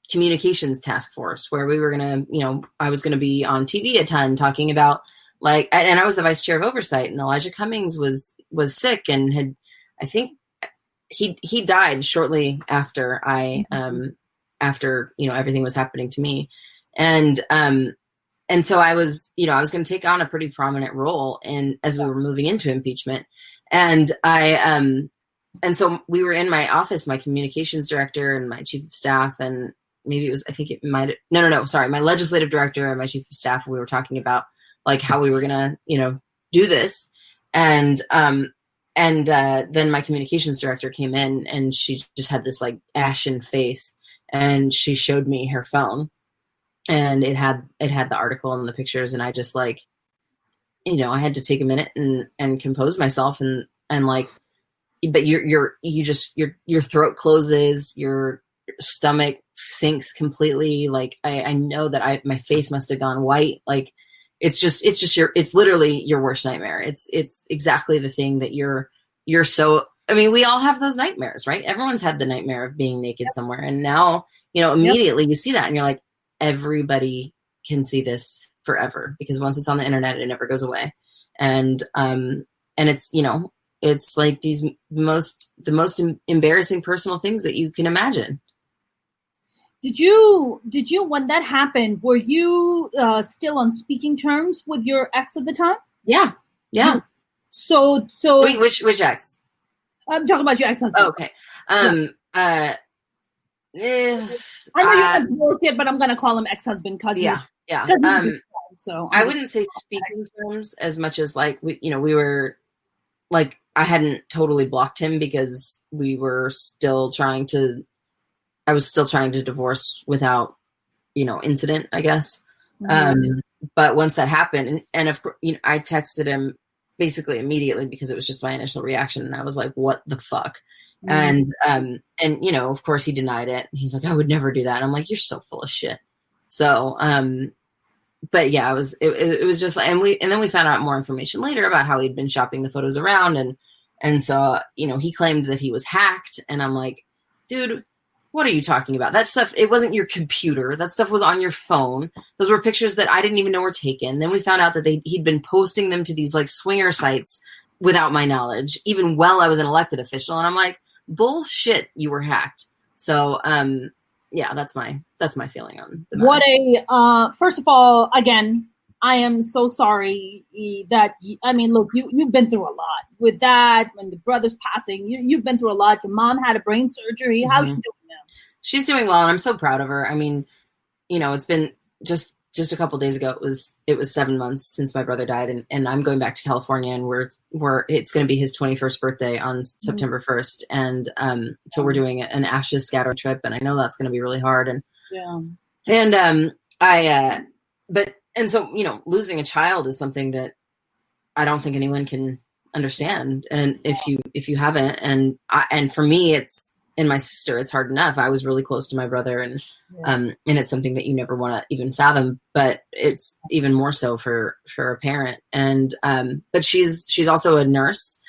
B: communications task force where we were going to, I was going to be on TV a ton talking about like, and I was the vice chair of oversight, and Elijah Cummings was sick and had, I think he died shortly after after everything was happening to me. And so I was going to take on a pretty prominent role as we were moving into impeachment. And so we were in my office, my communications director and my chief of staff, and maybe my legislative director and my chief of staff. We were talking about like how we were going to, do this. And then my communications director came in, and she just had this like ashen face, and she showed me her phone, and it had the article and the pictures. And I just like, I had to take a minute and compose myself and like, but your throat closes, your stomach sinks completely. Like I know that my face must've gone white. Like it's literally your worst nightmare. It's exactly the thing that you're so, I mean, we all have those nightmares, right? Everyone's had the nightmare of being naked somewhere. And now, immediately you see that and you're like, everybody can see this forever, because once it's on the internet, it never goes away. And it's, it's like the most embarrassing personal things that you can imagine.
A: Did you, when that happened, were you still on speaking terms with your ex at the time?
B: Yeah. Yeah.
A: So
B: wait, which ex?
A: I'm talking about your ex-husband.
B: Oh, okay.
A: I know you haven't divorced yet, but I'm going to call him ex-husband because so
B: I wouldn't say speaking terms as much as like we were like, I hadn't totally blocked him because I was still trying to divorce without, incident, I guess. Mm-hmm. But once that happened, and of course, I texted him basically immediately because it was just my initial reaction. And I was like, what the fuck? Mm-hmm. And of course he denied it. He's like, I would never do that. And I'm like, you're so full of shit. So, but yeah, it was just like, and then we found out more information later about how he'd been shopping the photos around. And so, he claimed that he was hacked, and I'm like, dude, what are you talking about? That stuff, it wasn't your computer. That stuff was on your phone. Those were pictures that I didn't even know were taken. Then we found out that he'd been posting them to these like swinger sites without my knowledge, even while I was an elected official. And I'm like, bullshit, you were hacked. So, yeah, that's my feeling on the matter.
A: First of all, again, I am so sorry that, look, you've been through a lot with that. When the brother's passing, you've been through a lot. Your mom had a brain surgery. How's she doing now?
B: She's doing well, and I'm so proud of her. I mean, it's been just just a couple days ago, it was 7 months since my brother died, and I'm going back to California, and it's going to be his 21st birthday on September 1st. And, so we're doing an ashes scattering trip, and I know that's going to be really hard. And, so, you know, losing a child is something that I don't think anyone can understand. And if you haven't, and for me, and my sister, it's hard enough. I was really close to my brother, and it's something that you never want to even fathom, but it's even more so for a parent. And, but she's also a nurse.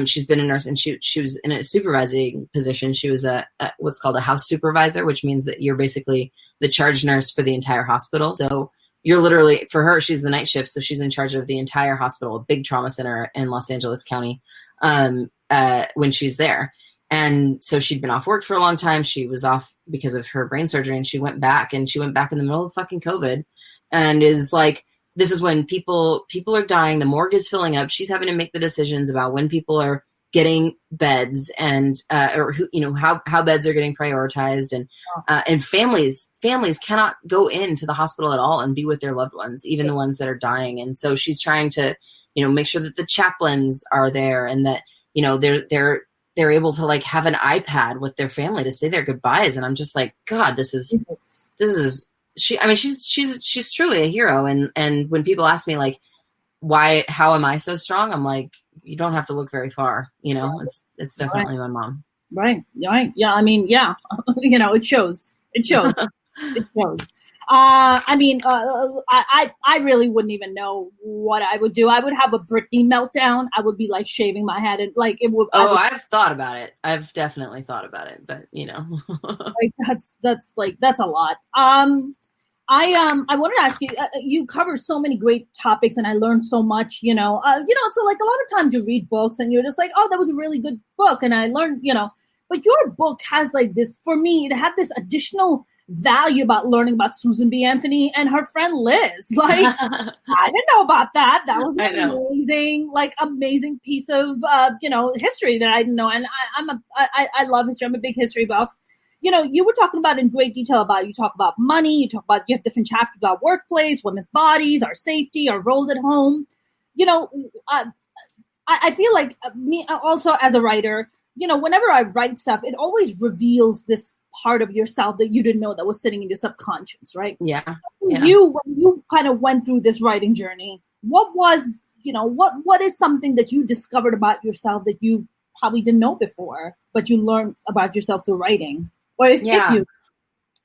B: She's been a nurse, and she was in a supervising position. She was a what's called a house supervisor, which means that you're basically the charge nurse for the entire hospital. So you're literally, for her, she's the night shift. So she's in charge of the entire hospital, a big trauma center in Los Angeles County, when she's there. And so she'd been off work for a long time. She was off because of her brain surgery, and she went back in the middle of fucking COVID, and is like, this is when people are dying. The morgue is filling up. She's having to make the decisions about when people are getting beds, and, or who, you know, how beds are getting prioritized, and families cannot go into the hospital at all and be with their loved ones, even the ones that are dying. And so she's trying to, you know, make sure that the chaplains are there, and that, you know, they're able to like have an iPad with their family to say their goodbyes. And I'm just like, God, this is she. I mean, she's truly a hero. And when people ask me like, how am I so strong? I'm like, you don't have to look very far. You know, it's definitely my mom.
A: Right. Right. Yeah. I mean, yeah, you know, it shows. It shows. I mean, I really wouldn't even know what I would do. I would have a Britney meltdown. I would be like shaving my head, and like it would.
B: I've thought about it. I've definitely thought about it, but you know,
A: like that's a lot. I wanted to ask you. You cover so many great topics, and I learned so much. You know. So like a lot of times you read books, and you're just like, oh, that was a really good book, and I learned. You know, but your book has like this. For me, it had this additional value about learning about Susan B. Anthony and her friend Liz. Like, I didn't know about that. That was an amazing piece of, history that I didn't know. And I love history. I'm a big history buff. You know, you were talking about in great detail you talk about money, you have different chapters about workplace, women's bodies, our safety, our roles at home. You know, I feel like me also as a writer, you know, whenever I write stuff, it always reveals this part of yourself that you didn't know that was sitting in your subconscious, right?
B: Yeah.
A: When you kind of went through this writing journey, what is something that you discovered about yourself that you probably didn't know before, but you learned about yourself through writing? Or if you...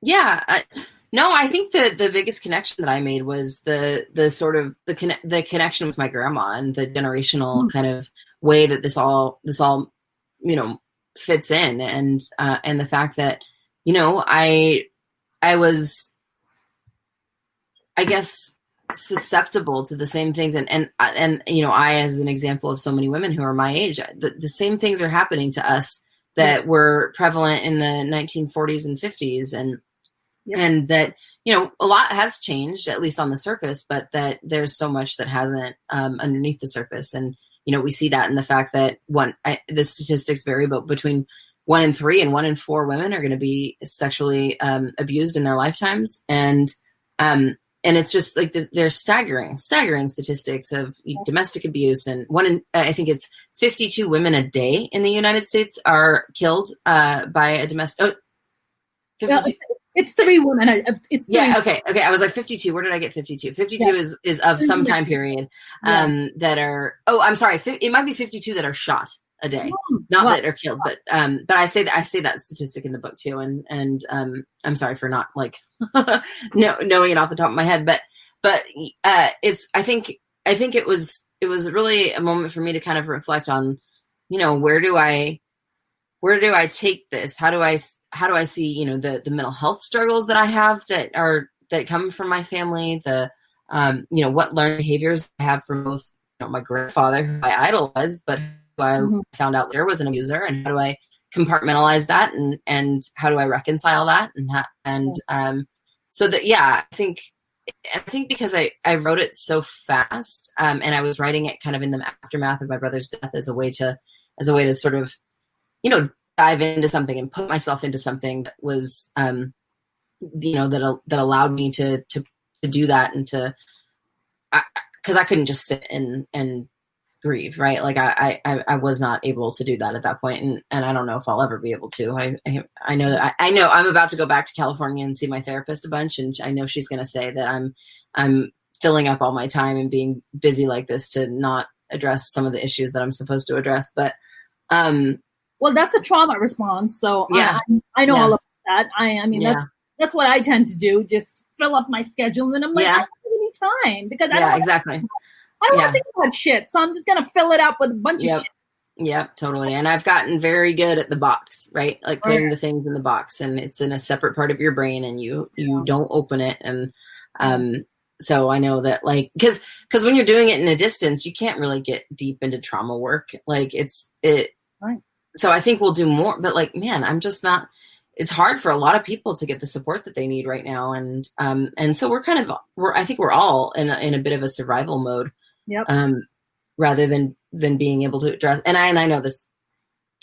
B: Yeah. I think the biggest connection that I made was the sort of the connection with my grandma, and the generational kind of way that this all, you know, fits in, and the fact that, you know, I was, I guess, susceptible to the same things, and you know, I, as an example of so many women who are my age, the same things are happening to us that were prevalent in the 1940s and 50s, and that, you know, a lot has changed, at least on the surface, but that there's so much that hasn't underneath the surface. And you know, we see that in the fact that the statistics vary, but between 1 in 3 and 1 in 4 women are going to be sexually abused in their lifetimes. And it's just like there's staggering statistics of domestic abuse. And I think it's 52 women a day in the United States are killed by a domestic. 52.
A: It's 3 women. It's 3.
B: Yeah. Okay. I was like 52. Where did I get 52? 52 is of some time period that are. Oh, I'm sorry. It might be 52 that are shot a day, not that are killed, but I say that statistic in the book too, and I'm sorry for not like knowing it off the top of my head, but it's I think it was really a moment for me to kind of reflect on, you know, where do I take this? How do I see, you know, the mental health struggles that I have that come from my family, you know, what learned behaviors I have from both, you know, my grandfather, who I idolized, but who I found out later was an abuser, and how do I compartmentalize that, and how do I reconcile that, so that, yeah, I think because I wrote it so fast, and I was writing it kind of in the aftermath of my brother's death as a way to sort of, you know, dive into something and put myself into something that was, you know, that allowed me to do that and because I couldn't just sit and grieve, right? Like I was not able to do that at that point, and I don't know if I'll ever be able to. I know that I know I'm about to go back to California and see my therapist a bunch, and I know she's going to say that I'm filling up all my time and being busy like this to not address some of the issues that I'm supposed to address. But
A: well, that's a trauma response, so
B: yeah,
A: I know all about that. I mean that's what I tend to do, just fill up my schedule, and I'm like, I don't have any time because I don't
B: exactly.
A: I don't want to think about shit, so I'm just going to fill it up with a bunch of shit.
B: Yep, totally. And I've gotten very good at the box, right? Like putting the things in the box, and it's in a separate part of your brain, and you don't open it. And so I know that, like, because when you're doing it in a distance, you can't really get deep into trauma work. Like
A: Right.
B: So I think we'll do more, but like, man, I'm just not. It's hard for a lot of people to get the support that they need right now, and so I think we're all in a bit of a survival mode.
A: Yep.
B: Rather than being able to address, and I know this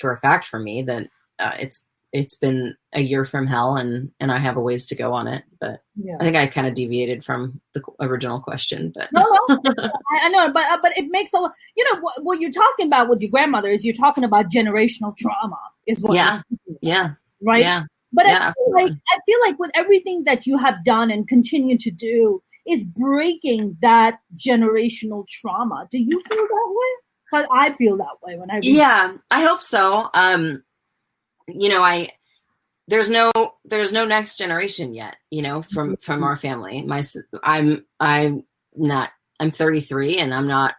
B: for a fact for me that it's been a year from hell, and I have a ways to go on it. But I think I kind of deviated from the original question. But
A: no, I know, but it makes a lot. You know what you're talking about with your grandmother is you're talking about generational trauma. Is what?
B: Yeah.
A: Right.
B: Yeah.
A: But I feel like with everything that you have done and continue to do is breaking that generational trauma. Do you feel that way? Because I feel that way when I read.
B: Yeah, I hope so. You know, there's no next generation yet, you know, from our family. I'm 33 and I'm not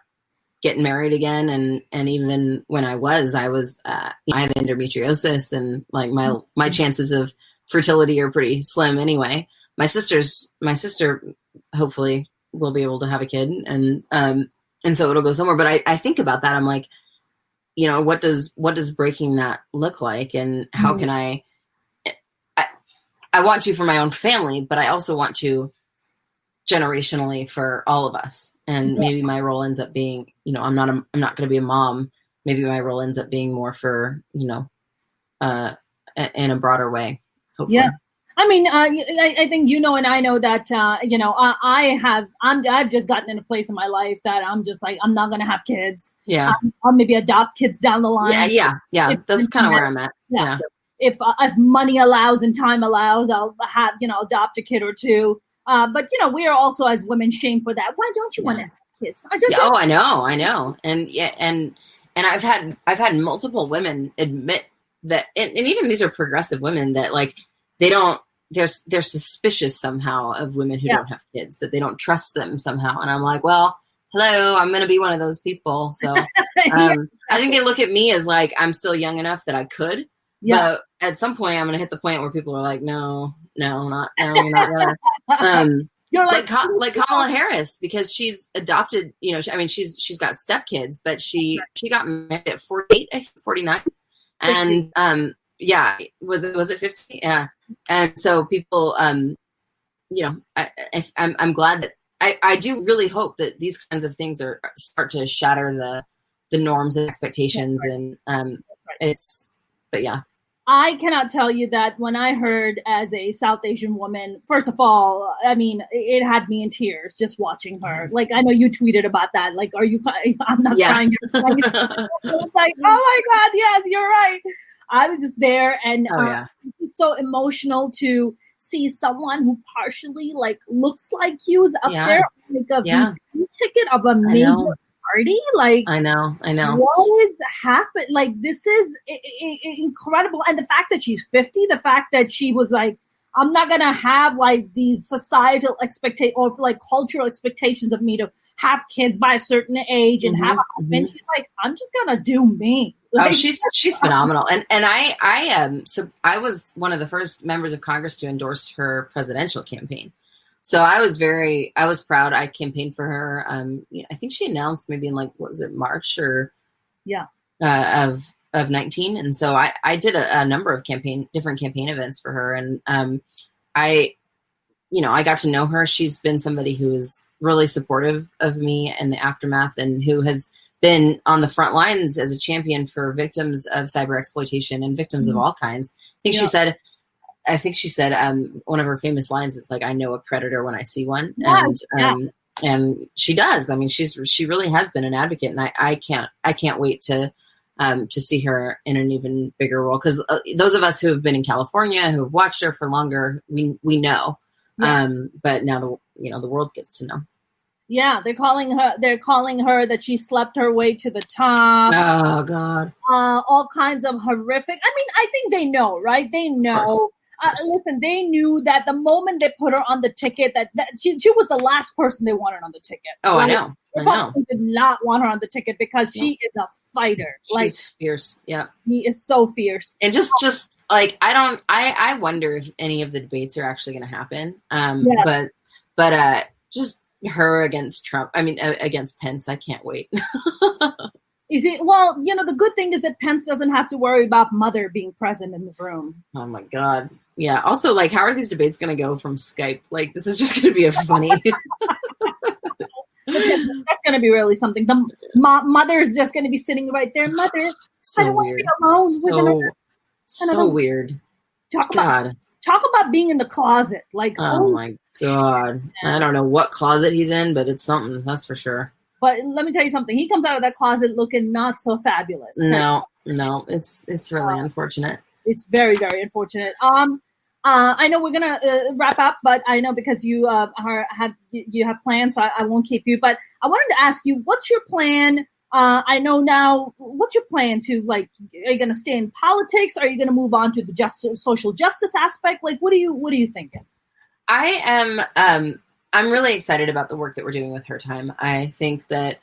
B: getting married again. And even when I have endometriosis, and like my chances of fertility are pretty slim anyway. My sister hopefully will be able to have a kid, and so it'll go somewhere. But I think about that. I'm like, you know, what does breaking that look like, and how can I want to for my own family, but I also want to generationally for all of us. And maybe my role ends up being, you know, I'm not going to be a mom. Maybe my role ends up being more for, you know, in a broader way. Hopefully.
A: Yeah. I mean, I think, you know, and I know that, you know, I've just gotten in a place in my life that I'm just like, I'm not going to have kids.
B: Yeah.
A: I'll maybe adopt kids down the line.
B: Yeah. That's kind of where I'm at. Yeah.
A: If money allows and time allows, I'll have, you know, adopt a kid or two. But, you know, we are also as women shamed for that. Why don't you want to have kids?
B: I know. And I've had multiple women admit that, and even these are progressive women that like, they're suspicious somehow of women who don't have kids, that they don't trust them somehow. And I'm like, well, hello, I'm going to be one of those people. So I think they look at me as like, I'm still young enough that I could. Yeah. But at some point I'm going to hit the point where people are like, no, you're not really. You're like Kamala Harris, because she's adopted, you know, she's got stepkids, but she got married at 48, I think 49. And, was it 50? Yeah. And so people, you know, I'm glad that I do really hope that these kinds of things start to shatter the norms and expectations. And, but yeah.
A: I cannot tell you that when I heard, as a South Asian woman, first of all, I mean, it had me in tears just watching her. Like, I know you tweeted about that. Like, are you crying? I'm not crying. I was like, oh my God, yes, you're right. I was just there, and it's so emotional to see someone who partially like looks like you is up there, like a VP ticket of a major party. Like, I know. What is happening? Like, this is incredible. And the fact that she's 50, the fact that she was like, I'm not going to have like these societal expectations or like cultural expectations of me to have kids by a certain age and have a husband. She's like, I'm just going to do me. Like,
B: she's phenomenal. And I was one of the first members of Congress to endorse her presidential campaign. So I was proud. I campaigned for her. I think she announced maybe in like, what was it, March or of 19. And so I did a number of different campaign events for her. And I got to know her. She's been somebody who is really supportive of me in the aftermath, and who has been on the front lines as a champion for victims of cyber exploitation and victims of all kinds. I think she said, I think she said one of her famous lines is like, "I know a predator when I see one," and she does. I mean, she really has been an advocate, and I can't wait to see her in an even bigger role, because those of us who have been in California, who have watched her for longer, we know. But now the world gets to know.
A: Yeah, they're calling her that she slept her way to the top.
B: Oh God.
A: All kinds of horrific. I mean, I think they know, right? They know. Listen, they knew that the moment they put her on the ticket, that she was the last person they wanted on the ticket.
B: Oh, like, I know.
A: Republicans did not want her on the ticket because she is a fighter.
B: She's fierce. Yeah.
A: She is so fierce.
B: And just like, I wonder if any of the debates are actually going to happen. But just her against Trump. I mean, against Pence. I can't wait.
A: Is it? Well, the good thing is that Pence doesn't have to worry about mother being present in the room.
B: Oh my God. Yeah. Also, like, how are these debates going to go from Skype? Like, this is just going to be a funny.
A: That's going to be really something. The mother is just going to be sitting right there. Mother,
B: so
A: I don't
B: weird.
A: want to be alone.
B: So weird.
A: Talk about being in the closet. Like,
B: oh my God. Man. I don't know what closet he's in, but it's something, that's for sure.
A: But let me tell you something. He comes out of that closet looking not so fabulous.
B: No, it's really unfortunate.
A: It's very, very unfortunate. I know we're gonna wrap up, but I know because you have plans, so I won't keep you. But I wanted to ask you, what's your plan? I know now. What's your plan to, like? Are you gonna stay in politics? Are you gonna move on to the social justice aspect? Like, what are you thinking?
B: I am. I'm really excited about the work that we're doing with Her Time. I think that,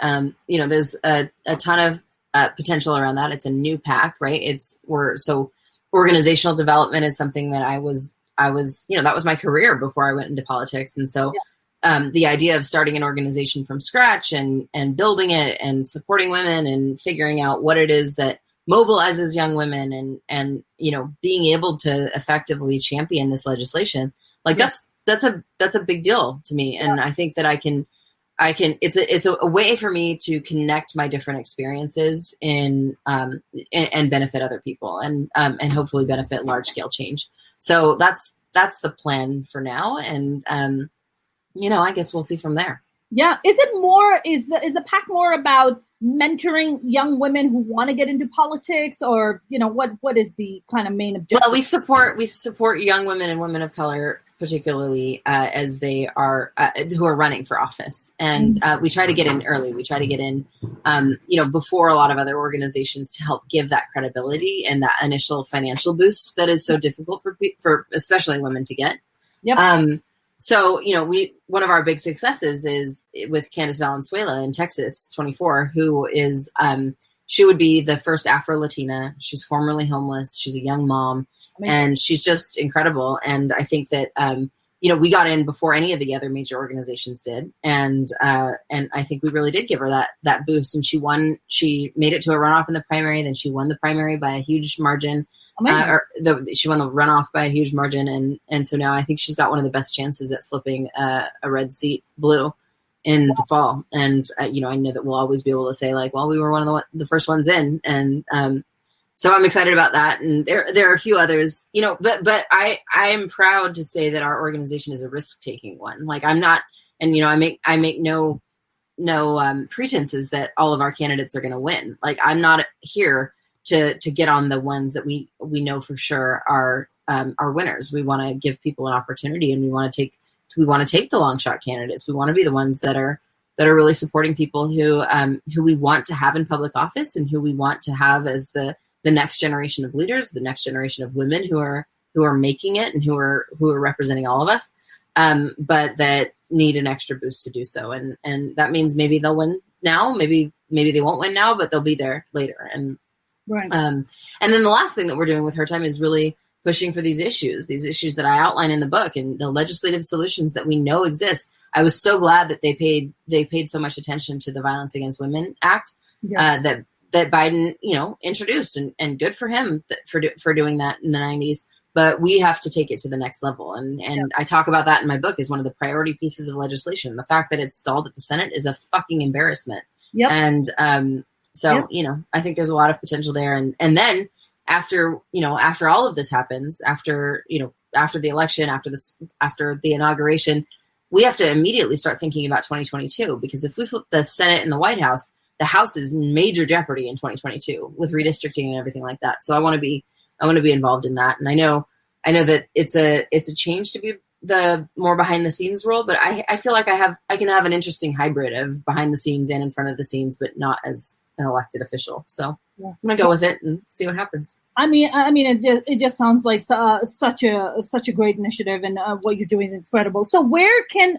B: there's a ton of potential around that. It's a new PAC, right? So organizational development is something that I was, that was my career before I went into politics. And so the idea of starting an organization from scratch and building it and supporting women and figuring out what it is that mobilizes young women and being able to effectively champion this legislation, like that's a big deal to me. And I think that I can, it's a way for me to connect my different experiences and benefit other people and hopefully benefit large scale change. So that's the plan for now. And, I guess we'll see from there.
A: Yeah. Is the PAC more about mentoring young women who want to get into politics, or, what is the kind of main objective?
B: Well, we support young women and women of color, particularly as they are who are running for office. And we try to get in early. We try to get in, before a lot of other organizations, to help give that credibility and that initial financial boost that is so difficult for especially women to get. Yep. So, one of our big successes is with Candace Valenzuela in Texas, 24, who is, she would be the first Afro-Latina. She's formerly homeless. She's a young mom. Amazing. And she's just incredible. And I think that, we got in before any of the other major organizations did. And I think we really did give her that boost. And she made it to a runoff in the primary. Then she won the primary by a huge margin. She won the runoff by a huge margin. And so now I think she's got one of the best chances at flipping a red seat blue in the fall. And, I know that we'll always be able to say, like, well, we were one of the first ones in. And, so I'm excited about that. And there are a few others, but I am proud to say that our organization is a risk-taking one. Like, I'm not, and, I make no pretenses that all of our candidates are going to win. Like, I'm not here to get on the ones that we know for sure are winners. We want to give people an opportunity, and we want to take the long shot candidates. We want to be the ones that are really supporting people who we want to have in public office, and who we want to have as the next generation of leaders, the next generation of women who are making it and who are representing all of us, but that need an extra boost to do so. And that means maybe they'll win now, maybe they won't win now, but they'll be there later. And
A: right.
B: And then the last thing that we're doing with Her Time is really pushing for these issues that I outline in the book, and the legislative solutions that we know exist. I was so glad that they paid so much attention to the Violence Against Women Act. Yes. That Biden, introduced, and good for him for doing that in the 90s. But we have to take it to the next level. And I talk about that in my book as one of the priority pieces of legislation. The fact that it's stalled at the Senate is a fucking embarrassment. Yep. And so, I think there's a lot of potential there. And then after all of this happens, after, after the election, after the inauguration, we have to immediately start thinking about 2022, because if we flip the Senate and the White House, the House is in major jeopardy in 2022 with redistricting and everything like that. So I want to be involved in that. And I know that it's a change to be the more behind the scenes role, but I feel like I can have an interesting hybrid of behind the scenes and in front of the scenes, but not as an elected official. So I'm gonna go with it and see what happens.
A: I mean, it just sounds like such a great initiative, and what you're doing is incredible. So where can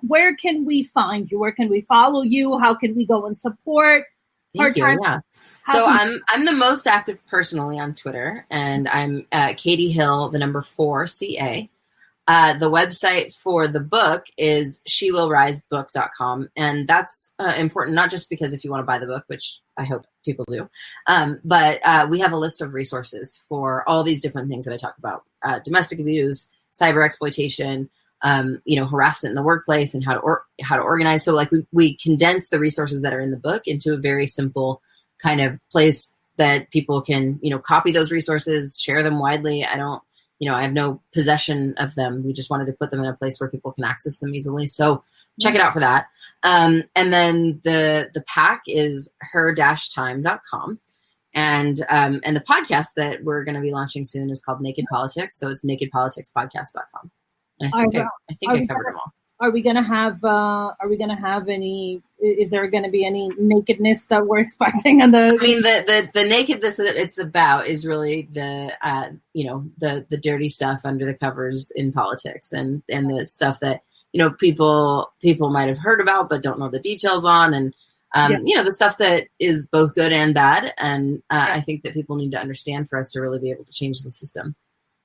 A: we find you? Where can we follow you? How can we go and support?
B: Thank you. Yeah. So I'm the most active personally on Twitter, and I'm Katie Hill, the number 4 CA. The website for the book is shewillrisebook.com. And that's important, not just because if you want to buy the book, which I hope people do, but we have a list of resources for all these different things that I talk about: domestic abuse, cyber exploitation, harassment in the workplace, and how to organize. So like we condense the resources that are in the book into a very simple kind of place that people can, copy those resources, share them widely. I have no possession of them. We just wanted to put them in a place where people can access them easily. So check it out for that. And then the pack is her-time.com. And the podcast that we're going to be launching soon is called Naked Politics. So it's nakedpoliticspodcast.com. And I think I covered them all.
A: Are we gonna have any? Is there gonna be any nakedness that we're expecting on the?
B: I mean, the nakedness that it's about is really the dirty stuff under the covers in politics, and the stuff that people might have heard about but don't know the details on, and the stuff that is both good and bad. And I think that people need to understand for us to really be able to change the system.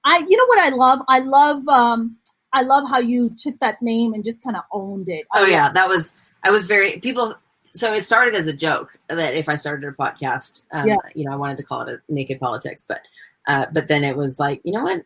A: What I love? I love how you took that name and just kind of owned it.
B: I was very people. So it started as a joke that if I started a podcast, I wanted to call it a Naked Politics, but then it was like, what?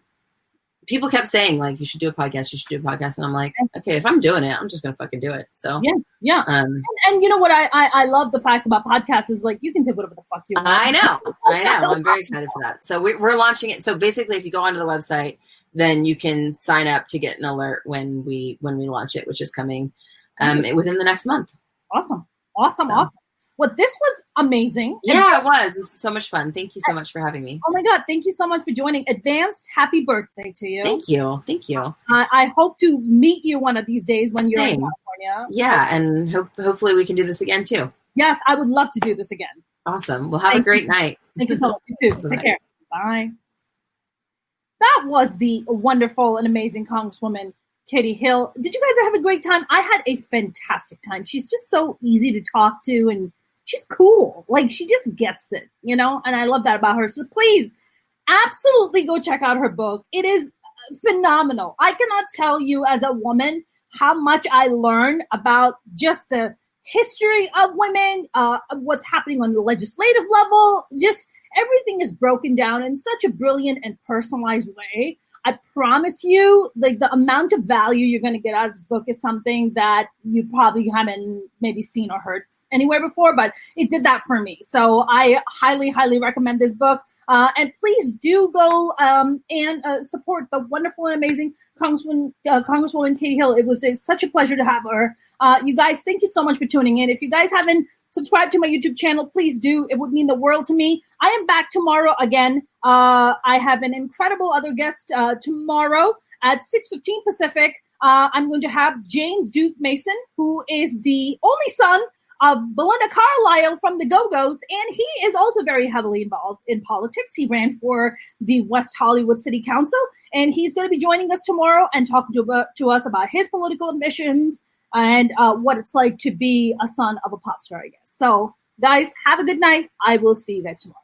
B: People kept saying like, you should do a podcast. And I'm like, okay, if I'm doing it, I'm just going to fucking do it. So
A: yeah. And you know what? I love the fact about podcasts is like, you can say whatever the fuck you want.
B: I know. I'm very excited for that. So we're launching it. So basically if you go onto the website, then you can sign up to get an alert when we launch it, which is coming within the next month.
A: Awesome. Well, this was amazing.
B: Yeah, it was. This was so much fun. Thank you so much for having me.
A: Oh my God. Thank you so much for joining. Advanced happy birthday to you.
B: Thank you.
A: I hope to meet you one of these days when you're in California.
B: Yeah. And hopefully we can do this again too.
A: Yes. I would love to do this again.
B: Awesome. Well, have a great night.
A: Thank you so much. You too. Take care. Bye. That was the wonderful and amazing Congresswoman Katie Hill. Did you guys have a great time? I had a fantastic time. She's just so easy to talk to, and she's cool. Like, she just gets it, and I love that about her. So please, absolutely go check out her book. It is phenomenal. I cannot tell you as a woman how much I learned about just the history of women, what's happening on the legislative level, just everything is broken down in such a brilliant and personalized way. I promise you, like, the amount of value you're going to get out of this book is something that you probably haven't maybe seen or heard anywhere before, but it did that for me. So I highly, highly recommend this book. And please do go and support the wonderful and amazing Congresswoman Katie Hill. It was such a pleasure to have her. You guys, thank you so much for tuning in. If you guys haven't subscribed to my YouTube channel, please do. It would mean the world to me. I am back tomorrow again. I have an incredible other guest tomorrow at 6:15 Pacific. I'm going to have James Duke Mason, who is the only son of Belinda Carlisle from the Go-Go's, and he is also very heavily involved in politics. He ran for the West Hollywood City Council, and he's going to be joining us tomorrow and talking to us about his political ambitions and what it's like to be a son of a pop star, I guess. So, guys, have a good night. I will see you guys tomorrow.